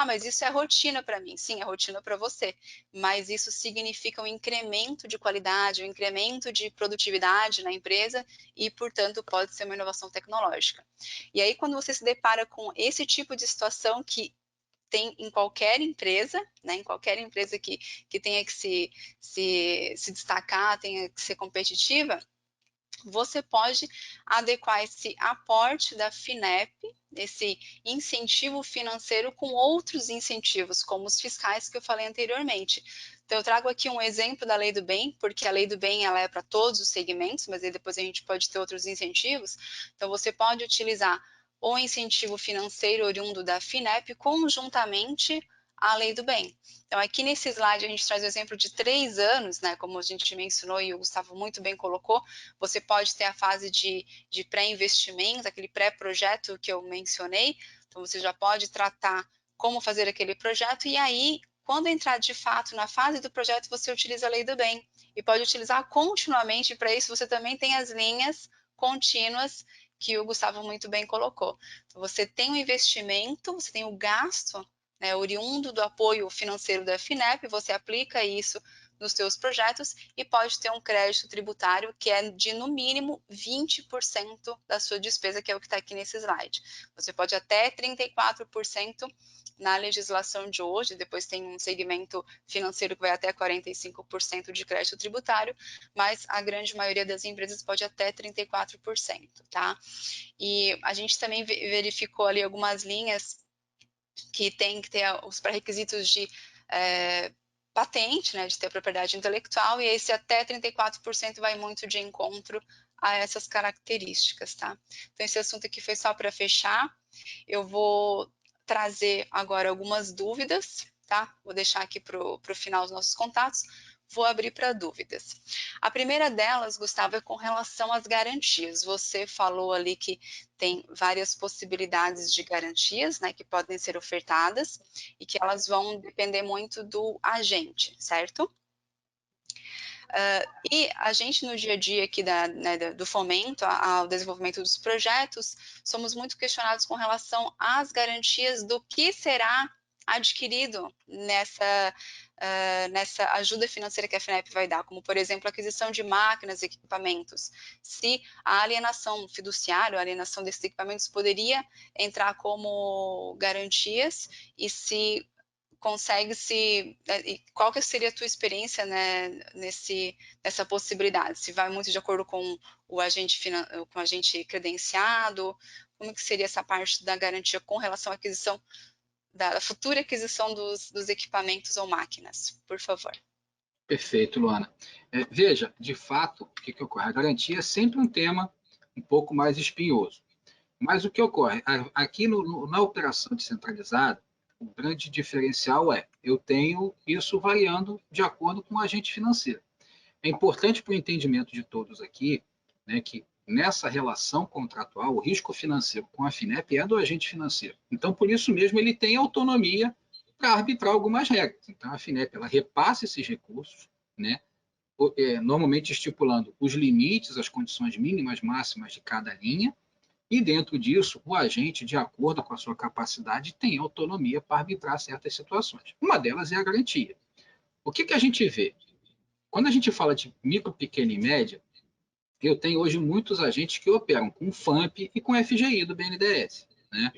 mas isso é rotina para mim. Sim, é rotina para você, mas isso significa um incremento de qualidade, um incremento de produtividade na empresa e, portanto, pode ser uma inovação tecnológica. E aí, quando você se depara com esse tipo de situação que tem em qualquer empresa, né, em qualquer empresa que tenha que se destacar, tenha que ser competitiva, você pode adequar esse aporte da FINEP, esse incentivo financeiro, com outros incentivos, como os fiscais que eu falei anteriormente. Então, eu trago aqui um exemplo da Lei do Bem, porque a Lei do Bem ela é para todos os segmentos, mas aí depois a gente pode ter outros incentivos. Então, você pode utilizar o incentivo financeiro oriundo da FINEP conjuntamente à Lei do Bem. Então, aqui nesse slide a gente traz o exemplo de 3 anos, né, como a gente mencionou e o Gustavo muito bem colocou. Você pode ter a fase de pré-investimento, aquele pré-projeto que eu mencionei, então você já pode tratar como fazer aquele projeto, e aí, quando entrar de fato na fase do projeto, você utiliza a Lei do Bem, e pode utilizar continuamente. Para isso você também tem as linhas contínuas, que o Gustavo muito bem colocou. Então, você tem o investimento, você tem o gasto, né, oriundo do apoio financeiro da FINEP, você aplica isso nos seus projetos e pode ter um crédito tributário que é de, no mínimo, 20% da sua despesa, que é o que está aqui nesse slide. Você pode até 34% na legislação de hoje, depois tem um segmento financeiro que vai até 45% de crédito tributário, mas a grande maioria das empresas pode até 34%, tá? E a gente também verificou ali algumas linhas que tem que ter os pré-requisitos de patente, né, de ter propriedade intelectual, e esse até 34% vai muito de encontro a essas características, tá? Então, esse assunto aqui foi só para fechar. Eu vou trazer agora algumas dúvidas, tá? Vou deixar aqui para o final os nossos contatos. Vou abrir para dúvidas. A primeira delas, Gustavo, é com relação às garantias. Você falou ali que tem várias possibilidades de garantias, né, que podem ser ofertadas e que elas vão depender muito do agente, certo? E a gente, no dia a dia aqui do fomento ao desenvolvimento dos projetos, somos muito questionados com relação às garantias do que será adquirido nessa ajuda financeira que a FINEP vai dar, como, por exemplo, a aquisição de máquinas e equipamentos. Se a alienação fiduciária, a alienação desses equipamentos poderia entrar como garantias, e se qual que seria a tua experiência, né, nessa possibilidade? Se vai muito de acordo com o agente credenciado, como que seria essa parte da garantia com relação à aquisição, da futura aquisição dos equipamentos ou máquinas, por favor? Perfeito, Luana. Veja, de fato, o que ocorre? A garantia é sempre um tema um pouco mais espinhoso. Mas o que ocorre? Aqui na operação descentralizada, o grande diferencial é eu tenho isso variando de acordo com o agente financeiro. É importante para o entendimento de todos aqui, né, que nessa relação contratual, o risco financeiro com a FINEP é do agente financeiro. Então, por isso mesmo, ele tem autonomia para arbitrar algumas regras. Então, a FINEP ela repassa esses recursos, né, normalmente estipulando os limites, as condições mínimas, máximas de cada linha, e dentro disso, o agente, de acordo com a sua capacidade, tem autonomia para arbitrar certas situações. Uma delas é a garantia. O que a gente vê? Quando a gente fala de micro, pequena e média, eu tenho hoje muitos agentes que operam com FAMP e com FGI do BNDES, né?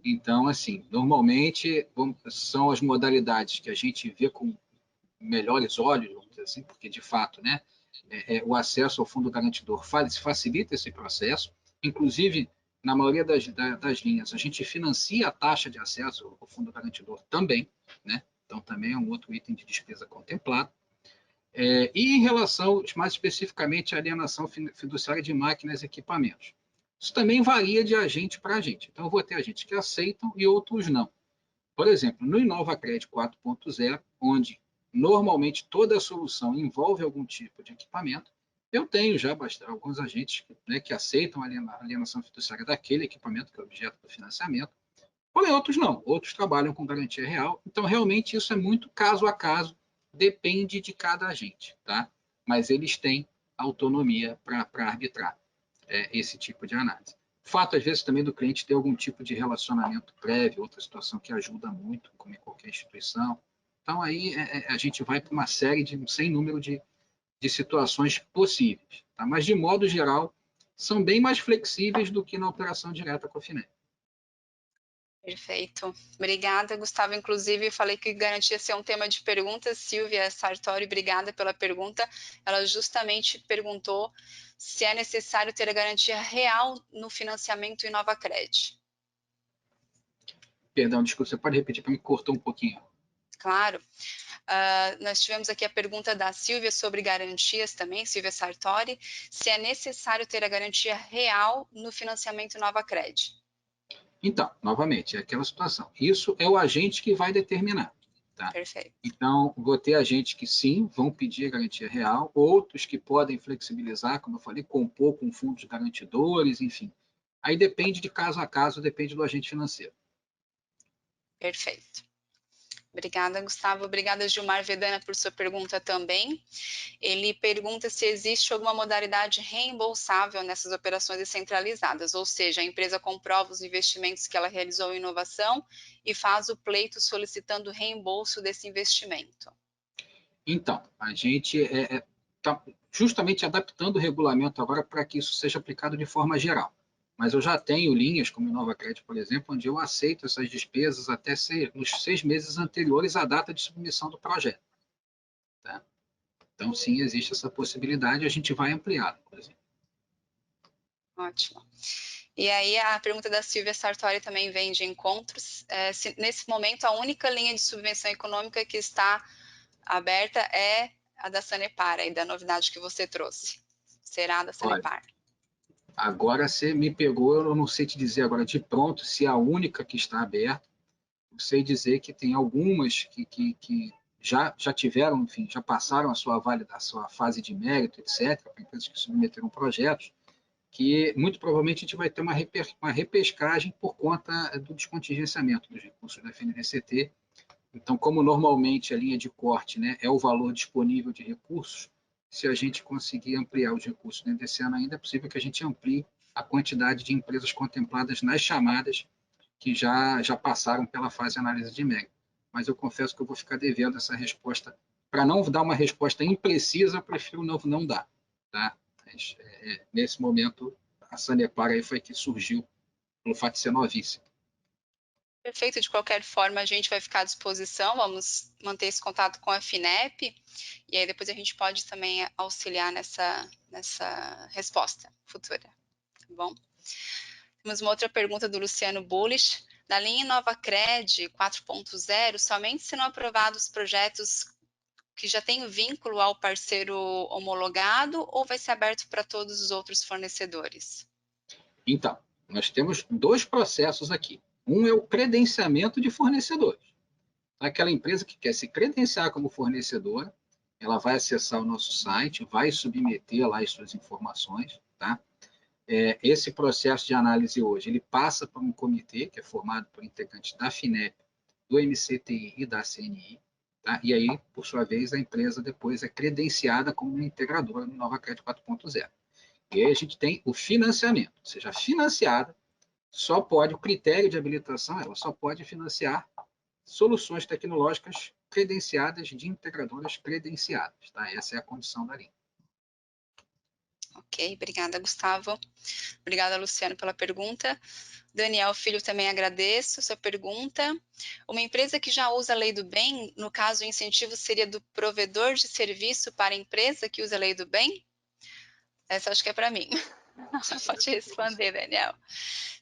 Então, assim, normalmente são as modalidades que a gente vê com melhores olhos, vamos dizer assim, porque de fato, né, o acesso ao fundo garantidor facilita esse processo. Inclusive, na maioria das linhas, a gente financia a taxa de acesso ao fundo garantidor também, né? Então, também é um outro item de despesa contemplado. E em relação, mais especificamente, à alienação fiduciária de máquinas e equipamentos. Isso também varia de agente para agente. Então, eu vou ter agentes que aceitam e outros não. Por exemplo, no InovaCred 4.0, onde normalmente toda a solução envolve algum tipo de equipamento, eu tenho já alguns agentes, né, que aceitam a alienação fiduciária daquele equipamento que é objeto do financiamento, porém outros não, outros trabalham com garantia real. Então, realmente, isso é muito caso a caso, depende de cada agente, tá? Mas eles têm autonomia para arbitrar esse tipo de análise. Fato, às vezes, também do cliente ter algum tipo de relacionamento prévio, outra situação que ajuda muito, como em qualquer instituição. Então, aí a gente vai para uma série sem número de situações possíveis. Tá? Mas, de modo geral, são bem mais flexíveis do que na operação direta com a FINEP. Perfeito. Obrigada, Gustavo. Inclusive, falei que garantia ser um tema de perguntas. Silvia Sartori, obrigada pela pergunta. Ela justamente perguntou se é necessário ter a garantia real no financiamento InovaCred. Perdão, desculpa, você pode repetir para me cortar um pouquinho. Claro. Nós tivemos aqui a pergunta da Silvia sobre garantias também, Silvia Sartori, se é necessário ter a garantia real no financiamento InovaCred. Então, novamente, é aquela situação. Isso é o agente que vai determinar. Tá? Perfeito. Então, vou ter agentes que sim, vão pedir garantia real, outros que podem flexibilizar, como eu falei, compor com fundos garantidores, enfim. Aí depende de caso a caso, depende do agente financeiro. Perfeito. Obrigada, Gustavo. Obrigada, Gilmar Vedana, por sua pergunta também. Ele pergunta se existe alguma modalidade reembolsável nessas operações descentralizadas, ou seja, a empresa comprova os investimentos que ela realizou em inovação e faz o pleito solicitando reembolso desse investimento. Então, a gente está justamente adaptando o regulamento agora para que isso seja aplicado de forma geral. Mas eu já tenho linhas, como InovaCred, por exemplo, onde eu aceito essas despesas até nos 6 meses anteriores à data de submissão do projeto. Tá? Então, sim, existe essa possibilidade, a gente vai ampliar, inclusive. Ótimo. E aí a pergunta da Silvia Sartori também vem de encontros. Se, nesse momento, a única linha de subvenção econômica que está aberta é a da Sanepar, e da novidade que você trouxe. Será a da Olha, Sanepar. agora você me pegou, eu não sei te dizer agora de pronto se é a única que está aberta. Eu sei dizer que tem algumas que já tiveram, enfim, já passaram a sua fase de mérito, etc., para empresas que submeteram projetos, que muito provavelmente a gente vai ter uma repescagem por conta do descontingenciamento dos recursos da FNDCT. Então, como normalmente a linha de corte, né, é o valor disponível de recursos, se a gente conseguir ampliar os recursos dentro desse ano ainda, é possível que a gente amplie a quantidade de empresas contempladas nas chamadas que já passaram pela fase de análise de mérito. Mas eu confesso que eu vou ficar devendo essa resposta. Para não dar uma resposta imprecisa, eu prefiro não dar. Tá? Mas, nesse momento, a Sanepar aí foi que surgiu pelo fato de ser novíssima. Perfeito, de qualquer forma, a gente vai ficar à disposição, vamos manter esse contato com a FINEP, e aí depois a gente pode também auxiliar nessa resposta futura, tá bom? Temos uma outra pergunta do Luciano Bullish. Na linha InovaCred 4.0, somente serão aprovados projetos que já têm vínculo ao parceiro homologado ou vai ser aberto para todos os outros fornecedores? Então, nós temos dois processos aqui. Um é o credenciamento de fornecedores. Aquela empresa que quer se credenciar como fornecedora, ela vai acessar o nosso site, vai submeter lá as suas informações, tá? Esse processo de análise hoje, ele passa por um comitê que é formado por integrantes da FINEP, do MCTI e da CNI. tá? E aí, por sua vez, a empresa depois é credenciada como uma integradora no NovaCred 4.0. E aí a gente tem o financiamento, ou seja, a financiada só pode, o critério de habilitação, ela só pode financiar soluções tecnológicas credenciadas de integradoras credenciadas, tá? Essa é a condição da linha. Ok, obrigada, Gustavo. Obrigada, Luciano, pela pergunta. Daniel Filho, também agradeço sua pergunta. Uma empresa que já usa a lei do bem, no caso, o incentivo seria do provedor de serviço para a empresa que usa a lei do bem? Essa acho que é para mim. Pode responder, Daniel.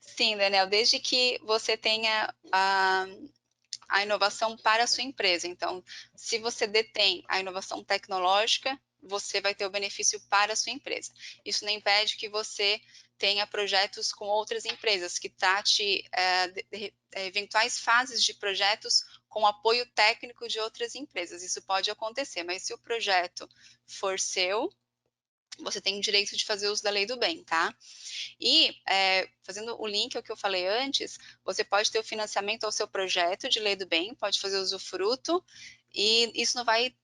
Sim, Daniel, desde que você tenha a inovação para a sua empresa. Então, se você detém a inovação tecnológica, você vai ter o benefício para a sua empresa. Isso não impede que você tenha projetos com outras empresas, que trate eventuais fases de projetos com apoio técnico de outras empresas. Isso pode acontecer, mas se o projeto for seu, você tem o direito de fazer uso da lei do bem, tá? E, fazendo o link ao que eu falei antes, você pode ter o financiamento ao seu projeto de lei do bem, pode fazer usufruto, e isso não vai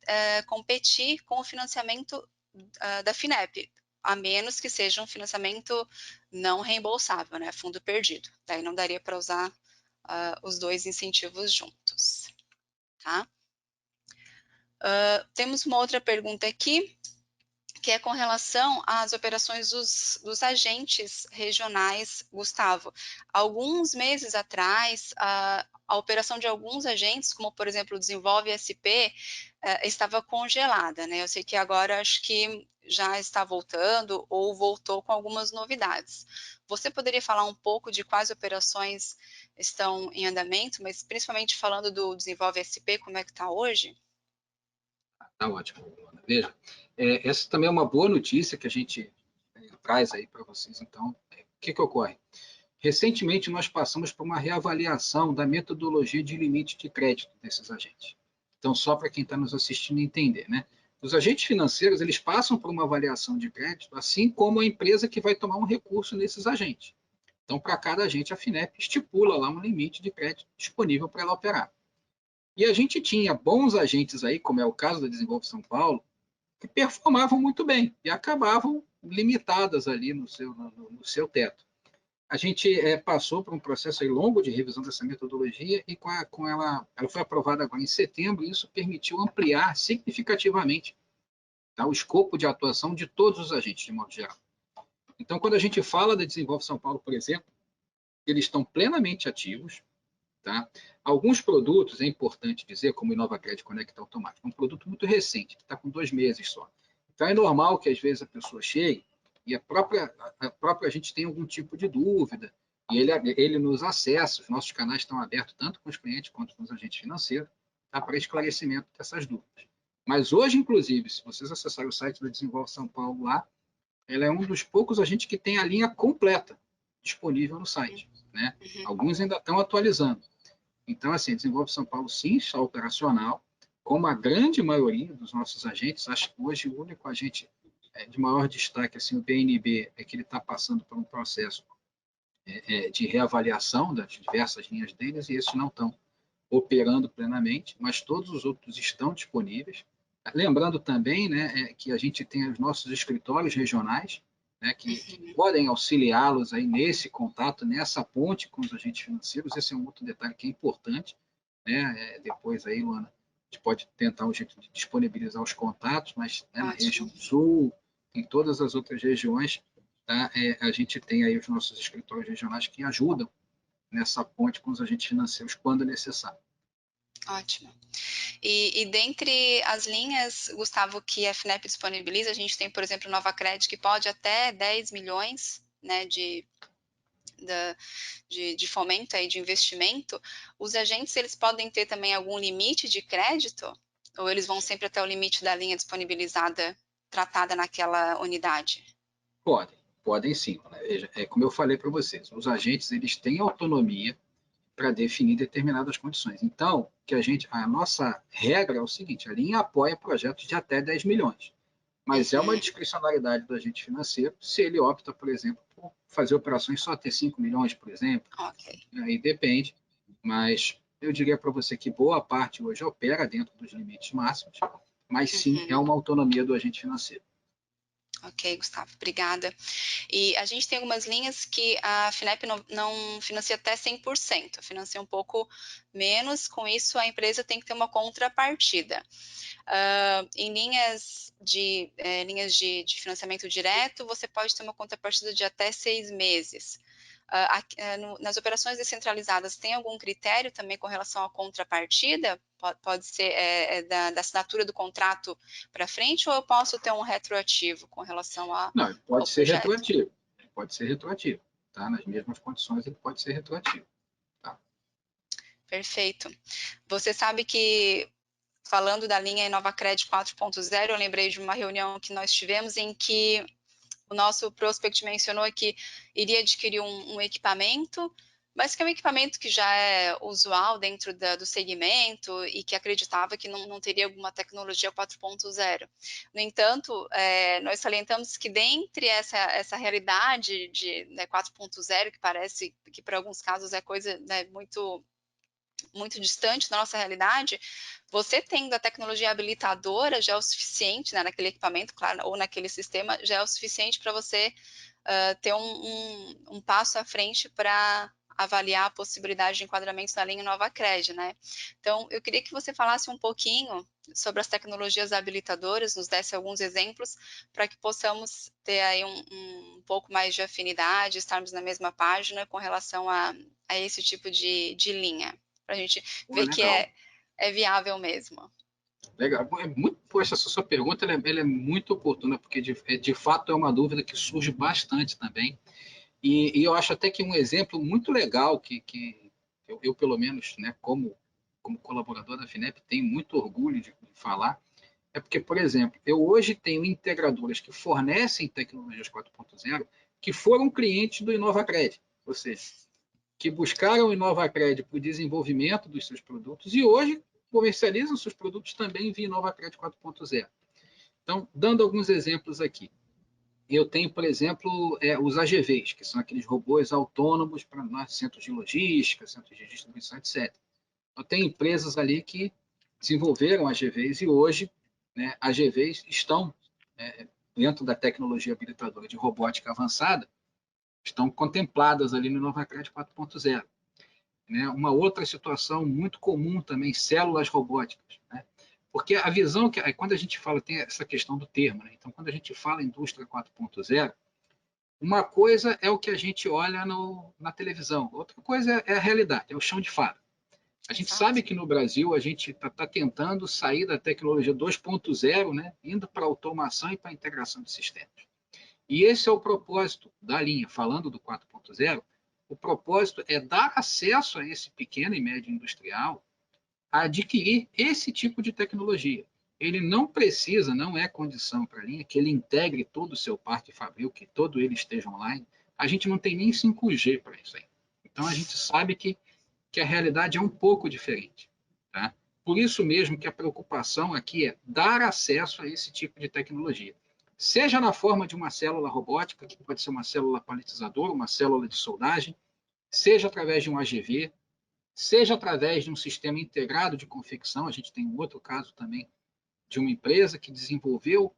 competir com o financiamento da FINEP, a menos que seja um financiamento não reembolsável, né, fundo perdido. Daí não daria para usar os dois incentivos juntos, tá? Temos uma outra pergunta aqui, que é com relação às operações dos agentes regionais, Gustavo. Alguns meses atrás, a operação de alguns agentes, como por exemplo o Desenvolve SP, estava congelada, né? Eu sei que agora acho que já está voltando ou voltou com algumas novidades. Você poderia falar um pouco de quais operações estão em andamento, mas principalmente falando do Desenvolve SP, como é que está hoje? Tá ótimo, Luana. Veja, essa também é uma boa notícia que a gente traz aí para vocês. Então, o que ocorre? Recentemente, nós passamos por uma reavaliação da metodologia de limite de crédito desses agentes. Então, só para quem está nos assistindo entender, né? Os agentes financeiros, eles passam por uma avaliação de crédito, assim como a empresa que vai tomar um recurso nesses agentes. Então, para cada agente, a FINEP estipula lá um limite de crédito disponível para ela operar. E a gente tinha bons agentes aí, como é o caso da Desenvolve São Paulo, que performavam muito bem e acabavam limitadas ali no seu teto. A gente passou por um processo aí longo de revisão dessa metodologia e com ela foi aprovada agora em setembro, e isso permitiu ampliar significativamente, tá, o escopo de atuação de todos os agentes, de modo geral. Então, quando a gente fala da Desenvolve São Paulo, por exemplo, eles estão plenamente ativos. Tá? Alguns produtos, é importante dizer, como o InovaCred Conecta Automático, é um produto muito recente, que está com 2 meses só. Então, é normal que, às vezes, a pessoa chegue e a própria gente tem algum tipo de dúvida, e ele nos acessa, os nossos canais estão abertos tanto com os clientes quanto com os agentes financeiros, tá? Para esclarecimento dessas dúvidas. Mas hoje, inclusive, se vocês acessarem o site da Desenvolve São Paulo lá, ela é um dos poucos agentes que tem a linha completa disponível no site, né? Alguns ainda estão atualizando. Então, assim, Desenvolve São Paulo, sim, está operacional, como a grande maioria dos nossos agentes. Acho que hoje o único agente de maior destaque, assim, o BNB, é que ele está passando por um processo de reavaliação das diversas linhas deles, e esses não estão operando plenamente, mas todos os outros estão disponíveis. Lembrando também, né, que a gente tem os nossos escritórios regionais, né, que podem auxiliá-los aí nesse contato, nessa ponte com os agentes financeiros. Esse é um outro detalhe que é importante, né? Depois aí, Luana, a gente pode tentar um jeito de disponibilizar os contatos, mas na região sul, em todas as outras regiões, tá? A gente tem aí os nossos escritórios regionais que ajudam nessa ponte com os agentes financeiros quando necessário. Ótimo. E dentre as linhas, Gustavo, que a FINEP disponibiliza, a gente tem, por exemplo, Nova Cred, que pode até 10 milhões, né, de fomento aí, de investimento. Os agentes, eles podem ter também algum limite de crédito? Ou eles vão sempre até o limite da linha disponibilizada, tratada naquela unidade? Podem sim. Veja, como eu falei para vocês, os agentes eles têm autonomia para definir determinadas condições. Então, a nossa regra é o seguinte: a linha apoia projetos de até 10 milhões, mas é uma discricionalidade do agente financeiro se ele opta, por exemplo, por fazer operações só até 5 milhões, por exemplo. Ok. Aí depende, mas eu diria para você que boa parte hoje opera dentro dos limites máximos, mas sim é Uhum. uma autonomia do agente financeiro. Ok, Gustavo, obrigada. E a gente tem algumas linhas que a Finep não financia até 100%, financia um pouco menos, com isso a empresa tem que ter uma contrapartida. Em linhas de financiamento direto, você pode ter uma contrapartida de até 6 meses. Nas operações descentralizadas, tem algum critério também com relação à contrapartida? Pode ser da assinatura do contrato para frente, ou eu posso ter um retroativo com relação Não, ao pode ser projeto? retroativo. Ele pode ser retroativo. Tá? Nas mesmas condições, ele pode ser retroativo. Tá? Perfeito. Você sabe que, falando da linha InovaCred 4.0, eu lembrei de uma reunião que nós tivemos em que o nosso prospect mencionou que iria adquirir um equipamento, mas que é um equipamento que já é usual dentro do segmento e que acreditava que não teria alguma tecnologia 4.0. No entanto, nós salientamos que dentre essa realidade de 4.0, que parece que para alguns casos é coisa muito distante da nossa realidade, você tendo a tecnologia habilitadora já é o suficiente, né, naquele equipamento, claro, ou naquele sistema, já é o suficiente para você ter um passo à frente para avaliar a possibilidade de enquadramento na linha InovaCred, né? Então, eu queria que você falasse um pouquinho sobre as tecnologias habilitadoras, nos desse alguns exemplos, para que possamos ter aí um pouco mais de afinidade, estarmos na mesma página com relação a esse tipo de linha, para a gente Pô, ver que legal. é viável mesmo. Legal. Poxa, essa sua pergunta ela é muito oportuna, porque de fato é uma dúvida que surge bastante também. E eu acho até que um exemplo muito legal que eu pelo menos, né, como colaborador da FINEP, tenho muito orgulho de falar, é porque, por exemplo, eu hoje tenho integradoras que fornecem tecnologias 4.0 que foram clientes do InovaCred, ou seja, que buscaram o InovaCred para o desenvolvimento dos seus produtos e hoje comercializam seus produtos também via InovaCred 4.0. Então, dando alguns exemplos aqui. Eu tenho, por exemplo, os AGVs, que são aqueles robôs autônomos para centros de logística, centros de distribuição, etc. Eu tenho empresas ali que desenvolveram AGVs e hoje, né, AGVs estão dentro da tecnologia habilitadora de robótica avançada, estão contempladas ali no InovaCred 4.0. Né? Uma outra situação muito comum também, células robóticas. Né? Porque a visão que, quando a gente fala, tem essa questão do termo, né? Então, quando a gente fala indústria 4.0, uma coisa é o que a gente olha na televisão, outra coisa é a realidade, é o chão de fada. A gente Exato. sabe que no Brasil a gente está tentando sair da tecnologia 2.0, né, indo para a automação e para a integração de sistemas. E esse é o propósito da linha, falando do 4.0, o propósito é dar acesso a esse pequeno e médio industrial a adquirir esse tipo de tecnologia. Ele não precisa, não é condição para a linha que ele integre todo o seu parque fabril, que todo ele esteja online. A gente não tem nem 5G para isso aí. Então a gente sabe que a realidade é um pouco diferente. Tá? Por isso mesmo que a preocupação aqui é dar acesso a esse tipo de tecnologia. Seja na forma de uma célula robótica, que pode ser uma célula paletizadora, uma célula de soldagem, seja através de um AGV, seja através de um sistema integrado de confecção. A gente tem um outro caso também de uma empresa que desenvolveu,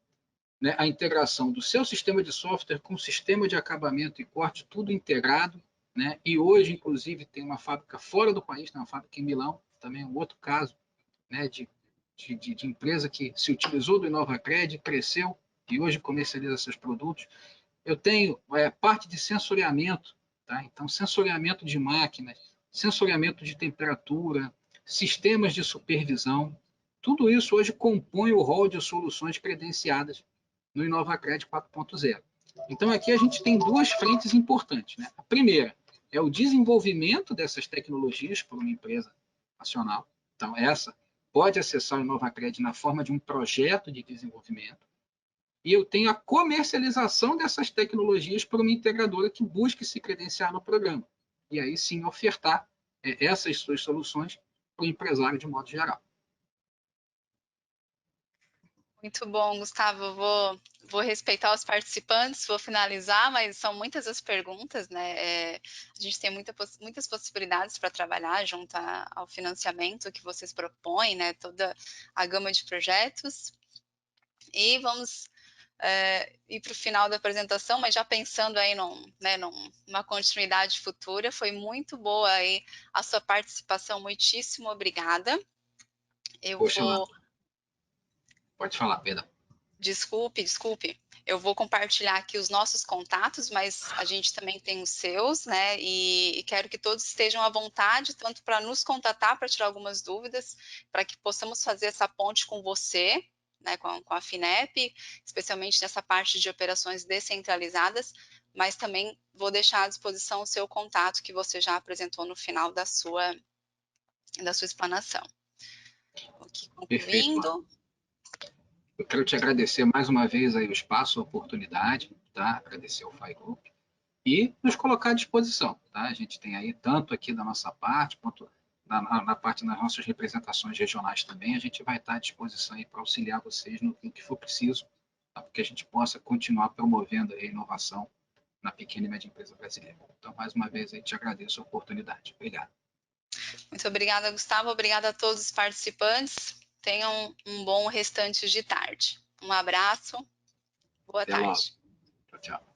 né, a integração do seu sistema de software com o sistema de acabamento e corte, tudo integrado, né? E hoje, inclusive, tem uma fábrica fora do país, tem uma fábrica em Milão, também um outro caso, né, de empresa que se utilizou do InovaCred, cresceu e hoje comercializa seus produtos. Eu tenho parte de sensoriamento, tá? Então, sensoriamento de máquinas, sensoriamento de temperatura, sistemas de supervisão, tudo isso hoje compõe o rol de soluções credenciadas no InovaCred 4.0. Então, aqui a gente tem duas frentes importantes. Né? A primeira é o desenvolvimento dessas tecnologias por uma empresa nacional. Então, essa pode acessar o InovaCred na forma de um projeto de desenvolvimento. E eu tenho a comercialização dessas tecnologias por uma integradora que busque se credenciar no programa. E aí sim ofertar essas suas soluções para o empresário de modo geral. Muito bom, Gustavo. Vou respeitar os participantes, vou finalizar, mas são muitas as perguntas, né? A gente tem muitas possibilidades para trabalhar junto ao financiamento que vocês propõem, né? Toda a gama de projetos. E vamos ir para o final da apresentação, mas já pensando aí numa continuidade futura. Foi muito boa aí a sua participação, muitíssimo obrigada. Eu Poxa, vou... pode falar, Pedro. Desculpe. Eu vou compartilhar aqui os nossos contatos, mas a gente também tem os seus, né? E quero que todos estejam à vontade, tanto para nos contatar, para tirar algumas dúvidas, para que possamos fazer essa ponte com você, né, com a FINEP, especialmente nessa parte de operações descentralizadas, mas também vou deixar à disposição o seu contato que você já apresentou no final da sua explanação. Aqui, Perfeito, Luana. concluindo. Eu quero te agradecer mais uma vez aí o espaço, a oportunidade, tá? Agradecer ao FAI Group e nos colocar à disposição, tá? A gente tem aí tanto aqui da nossa parte, quanto na parte das nossas representações regionais também, a gente vai estar à disposição aí para auxiliar vocês no que for preciso, tá? Para que a gente possa continuar promovendo a inovação na pequena e média empresa brasileira. Então, mais uma vez, aí te agradeço a oportunidade. Obrigado. Muito obrigada, Gustavo. Obrigada a todos os participantes. Tenham um bom restante de tarde. Um abraço. Boa Até logo. tarde. Tchau, tchau.